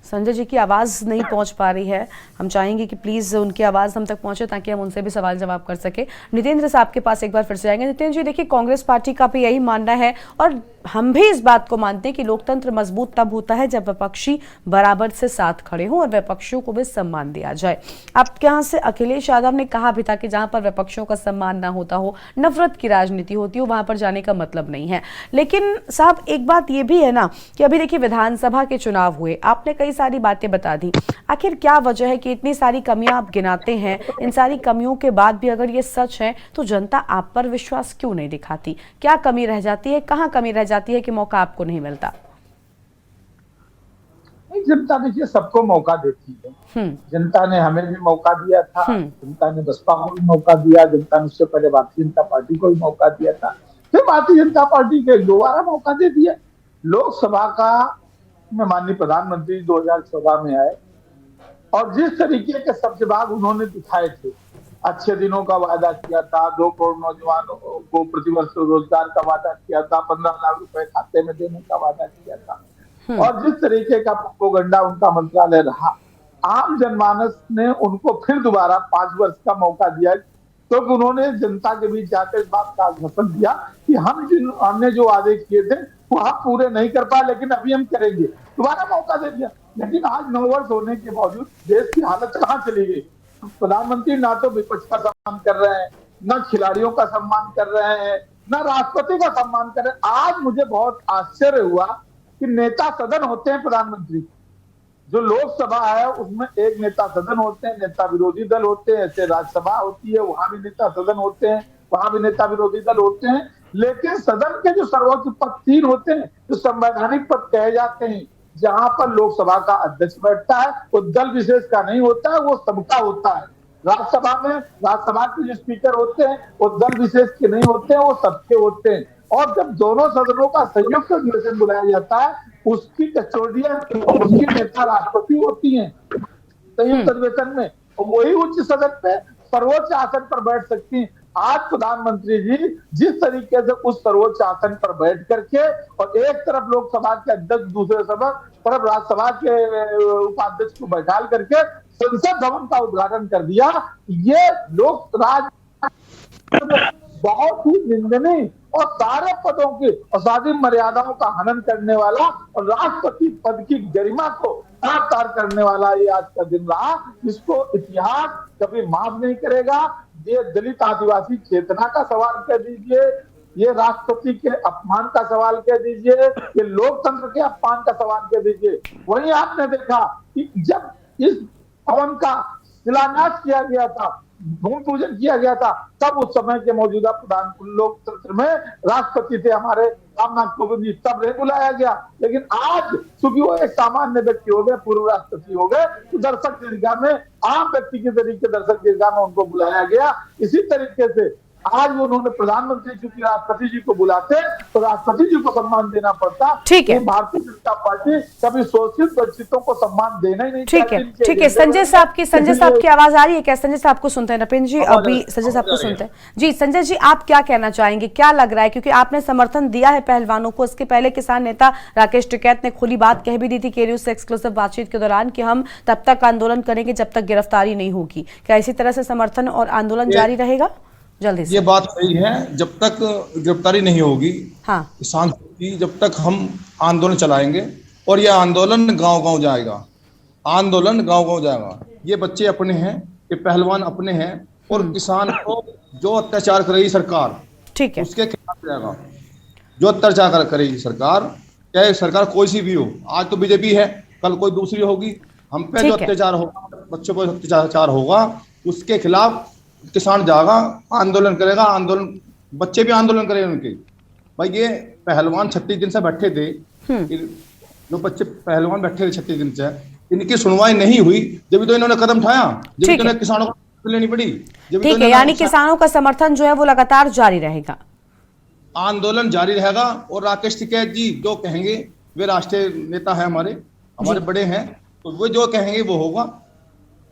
Speaker 1: संजय जी की आवाज़ नहीं पहुंच पा रही है। हम चाहेंगे कि प्लीज़ उनकी आवाज़ हम तक पहुंचे ताकि हम उनसे भी सवाल जवाब कर सके। नितेंद्र साहब के पास एक बार फिर से आएंगे। नितेंद्र जी, देखिए, कांग्रेस पार्टी का भी यही मानना है और हम भी इस बात को मानते हैं कि लोकतंत्र मजबूत तब होता है जब विपक्षी बराबर से साथ खड़े हों और विपक्षियों को भी सम्मान दिया जाए। आपके यहाँ से अखिलेश यादव ने कहा भी था कि जहां पर विपक्षियों का सम्मान ना होता हो, नफरत की राजनीति होती हो, वहां पर जाने का मतलब नहीं है। लेकिन साहब, एक बात यह भी है ना कि अभी देखिए विधानसभा के चुनाव हुए, आपने कई सारी बातें बता दी। आखिर क्या वजह है कि इतनी सारी कमियां आप गिनाते हैं, इन सारी कमियों के बाद भी अगर ये सच है तो जनता आप पर विश्वास क्यों नहीं दिखाती? क्या कमी रह जाती है, कहां कमी रह जाती है कि मौका आपको नहीं मिलता?
Speaker 3: जनता देखिए सबको मौका देती है। जनता ने हमें भी मौका दिया था, जनता ने बसपा को भी मौका दिया, जनता ने उससे पहले भारतीय जनता पार्टी को भी मौका दिया था, फिर भारतीय जनता पार्टी के दोबारा मौका दे दिया। लोकसभा का में माननीय प्रधानमंत्री 2014 में आए और जिस तरीके के सब्जबाग उन्होंने दिखाए थे अच्छे दिनों का वादा किया था, 2 करोड़ नौजवानों को प्रतिवर्ष रोजगार का वादा किया था, 15 लाख रुपए खाते में देने का वादा किया था। और जिस तरीके का प्रोपेगेंडा उनका मंत्रालय रहा, आम जनमानस ने उनको फिर दोबारा 5 वर्ष का मौका दिया, क्योंकि तो उन्होंने जनता के बीच जाकर इस बात का आश्वासन दिया कि हमने जो वादे किए थे वो हम पूरे नहीं कर पाए, लेकिन अभी हम करेंगे। दोबारा मौका दे दिया, लेकिन आज 9 वर्ष होने के बावजूद देश की हालत कहाँ चली गई। प्रधानमंत्री ना तो विपक्ष का सम्मान कर रहे हैं, न खिलाड़ियों का सम्मान कर रहे हैं, न राष्ट्रपति का सम्मान कर रहे हैं। आज मुझे बहुत आश्चर्य हुआ कि नेता सदन होते हैं प्रधानमंत्री, जो लोकसभा है उसमें एक नेता सदन होते हैं, नेता विरोधी दल होते हैं, ऐसे राज्यसभा होती है वहां भी नेता सदन होते हैं, वहां भी नेता विरोधी दल होते हैं। लेकिन सदन के जो सर्वोच्च पद 3 होते हैं, जो संवैधानिक पद कहे जाते हैं, जहां पर लोकसभा का अध्यक्ष बैठता है, वो दल विशेष का नहीं होता है, वो सबका होता है। राज्यसभा में राज्यसभा के जो स्पीकर होते हैं वो दल विशेष के नहीं होते हैं, वो सबके होते हैं। और जब दोनों सदनों का संयुक्त अधिवेशन बुलाया जाता है, उसकी कस्टोडियन, उसकी नेता राष्ट्रपति होती हैं संयुक्त अधिवेशन में, वही उच्च सदन पे सर्वोच्च आसन पर बैठ सकती हैं। आज प्रधानमंत्री जी जिस तरीके से उस सर्वोच्च आसन पर बैठ करके, और एक तरफ लोकसभा के अध्यक्ष, दूसरे तरफ राज्यसभा के उपाध्यक्ष को बैठाल करके संसद भवन का उद्घाटन कर दिया, ये लोक राज बहुत ही निंदनीय और सारे पदों की और सारी मर्यादाओं का हनन करने वाला और राष्ट्रपति पद की गरिमा को तार करने वाला ये आज का दिन रहा, जिसको इतिहास कभी माफ नहीं करेगा। ये दलित आदिवासी चेतना का सवाल कह दीजिए, ये राष्ट्रपति के अपमान का सवाल कह दीजिए, ये लोकतंत्र के अपमान का सवाल कह दीजिए। वहीं आपने देखा कि जब इस भवन का शिलान्यास किया गया था, भूमि पूजन किया गया था, तब उस समय के मौजूदा प्रधान लोकतंत्र में राष्ट्रपति थे हमारे रामनाथ कोविंद जी, तब नहीं बुलाया गया। लेकिन आज चूंकि वो एक सामान्य व्यक्ति हो गए, पूर्व राष्ट्रपति हो गए, तो दर्शक दीर्घा में आम व्यक्ति के तरीके दर्शक दीर्घा में उनको बुलाया गया। इसी तरीके से आज उन्होंने प्रधानमंत्री चूंकि राष्ट्रपति जी को बुलाते तो राष्ट्रपति जी को सम्मान देना पड़ता।
Speaker 1: ठीक है,
Speaker 3: भारतीय जनता पार्टी कभी शोषित वंचितों को सम्मान देना ही नहीं।
Speaker 1: ठीक है, ठीक है। संजय साहब की आवाज आ रही है क्या? संजय साहब को सुनते हैं नपेंद्र जी, अभी संजय साहब को सुनते हैं जी। संजय जी, आप क्या कहना चाहेंगे, क्या लग रहा है, क्योंकि आपने समर्थन दिया है पहलवानों को। इसके पहले किसान नेता राकेश टिकैत ने खुली बात कह भी दी थी केरियो से एक्सक्लूसिव बातचीत के दौरान कि हम तब तक आंदोलन करेंगे जब तक गिरफ्तारी नहीं होगी। क्या इसी तरह से समर्थन और आंदोलन जारी रहेगा? जल्दी से।
Speaker 4: ये बात सही है, जब तक गिरफ्तारी नहीं होगी,
Speaker 1: हाँ,
Speaker 4: किसान की, जब तक हम आंदोलन चलाएंगे। और यह आंदोलन गांव-गांव जाएगा, आंदोलन गांव-गांव जाएगा। ये बच्चे अपने हैं, ये पहलवान अपने हैं, और किसान को जो अत्याचार करेगी सरकार,
Speaker 1: ठीक है,
Speaker 4: उसके खिलाफ जाएगा। जो अत्याचार करेगी सरकार, चाहे सरकार कोई सी भी हो, आज तो बीजेपी है, कल कोई दूसरी होगी, हम पे जो अत्याचार होगा, बच्चों को अत्याचार होगा, उसके खिलाफ किसान जाएगा, आंदोलन करेगा। आंदोलन, बच्चे भी आंदोलन करेंगे उनके। भाई ये पहलवान 36 दिन से बैठे थे, जो बच्चे पहलवान बैठे थे 36 दिन से, इनकी सुनवाई नहीं हुई, जब तो इन्होंने कदम उठाया, जब तो किसानों को लेनी पड़ी।
Speaker 1: ठीक है, यानी किसानों का समर्थन जो है वो लगातार जारी रहेगा,
Speaker 4: आंदोलन जारी रहेगा। और राकेश टिकैत जी जो कहेंगे, वे राष्ट्रीय नेता है, हमारे बड़े हैं, तो वो जो कहेंगे वो होगा।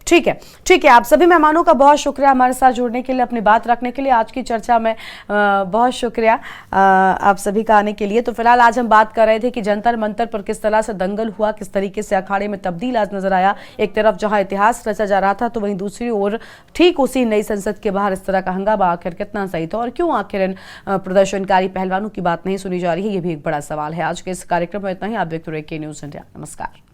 Speaker 1: ठीक है, ठीक है। आप सभी मेहमानों का बहुत शुक्रिया हमारे साथ जुड़ने के लिए, अपनी बात रखने के लिए। आज की चर्चा में बहुत शुक्रिया आप सभी का आने के लिए। तो फिलहाल आज हम बात कर रहे थे कि जंतर मंतर पर किस तरह से दंगल हुआ, किस तरीके से अखाड़े में तब्दील आज नजर आया। एक तरफ जहां इतिहास रचा जा रहा था, तो वहीं दूसरी ओर ठीक उसी नई संसद के बाहर इस तरह का हंगामा आखिर कितना सही था, और क्यों आखिर इन प्रदर्शनकारी पहलवानों की बात नहीं सुनी जा रही है, ये भी एक बड़ा सवाल है। आज के इस कार्यक्रम में इतना ही। आप देखते रहिए के न्यूज़ इंडिया। नमस्कार।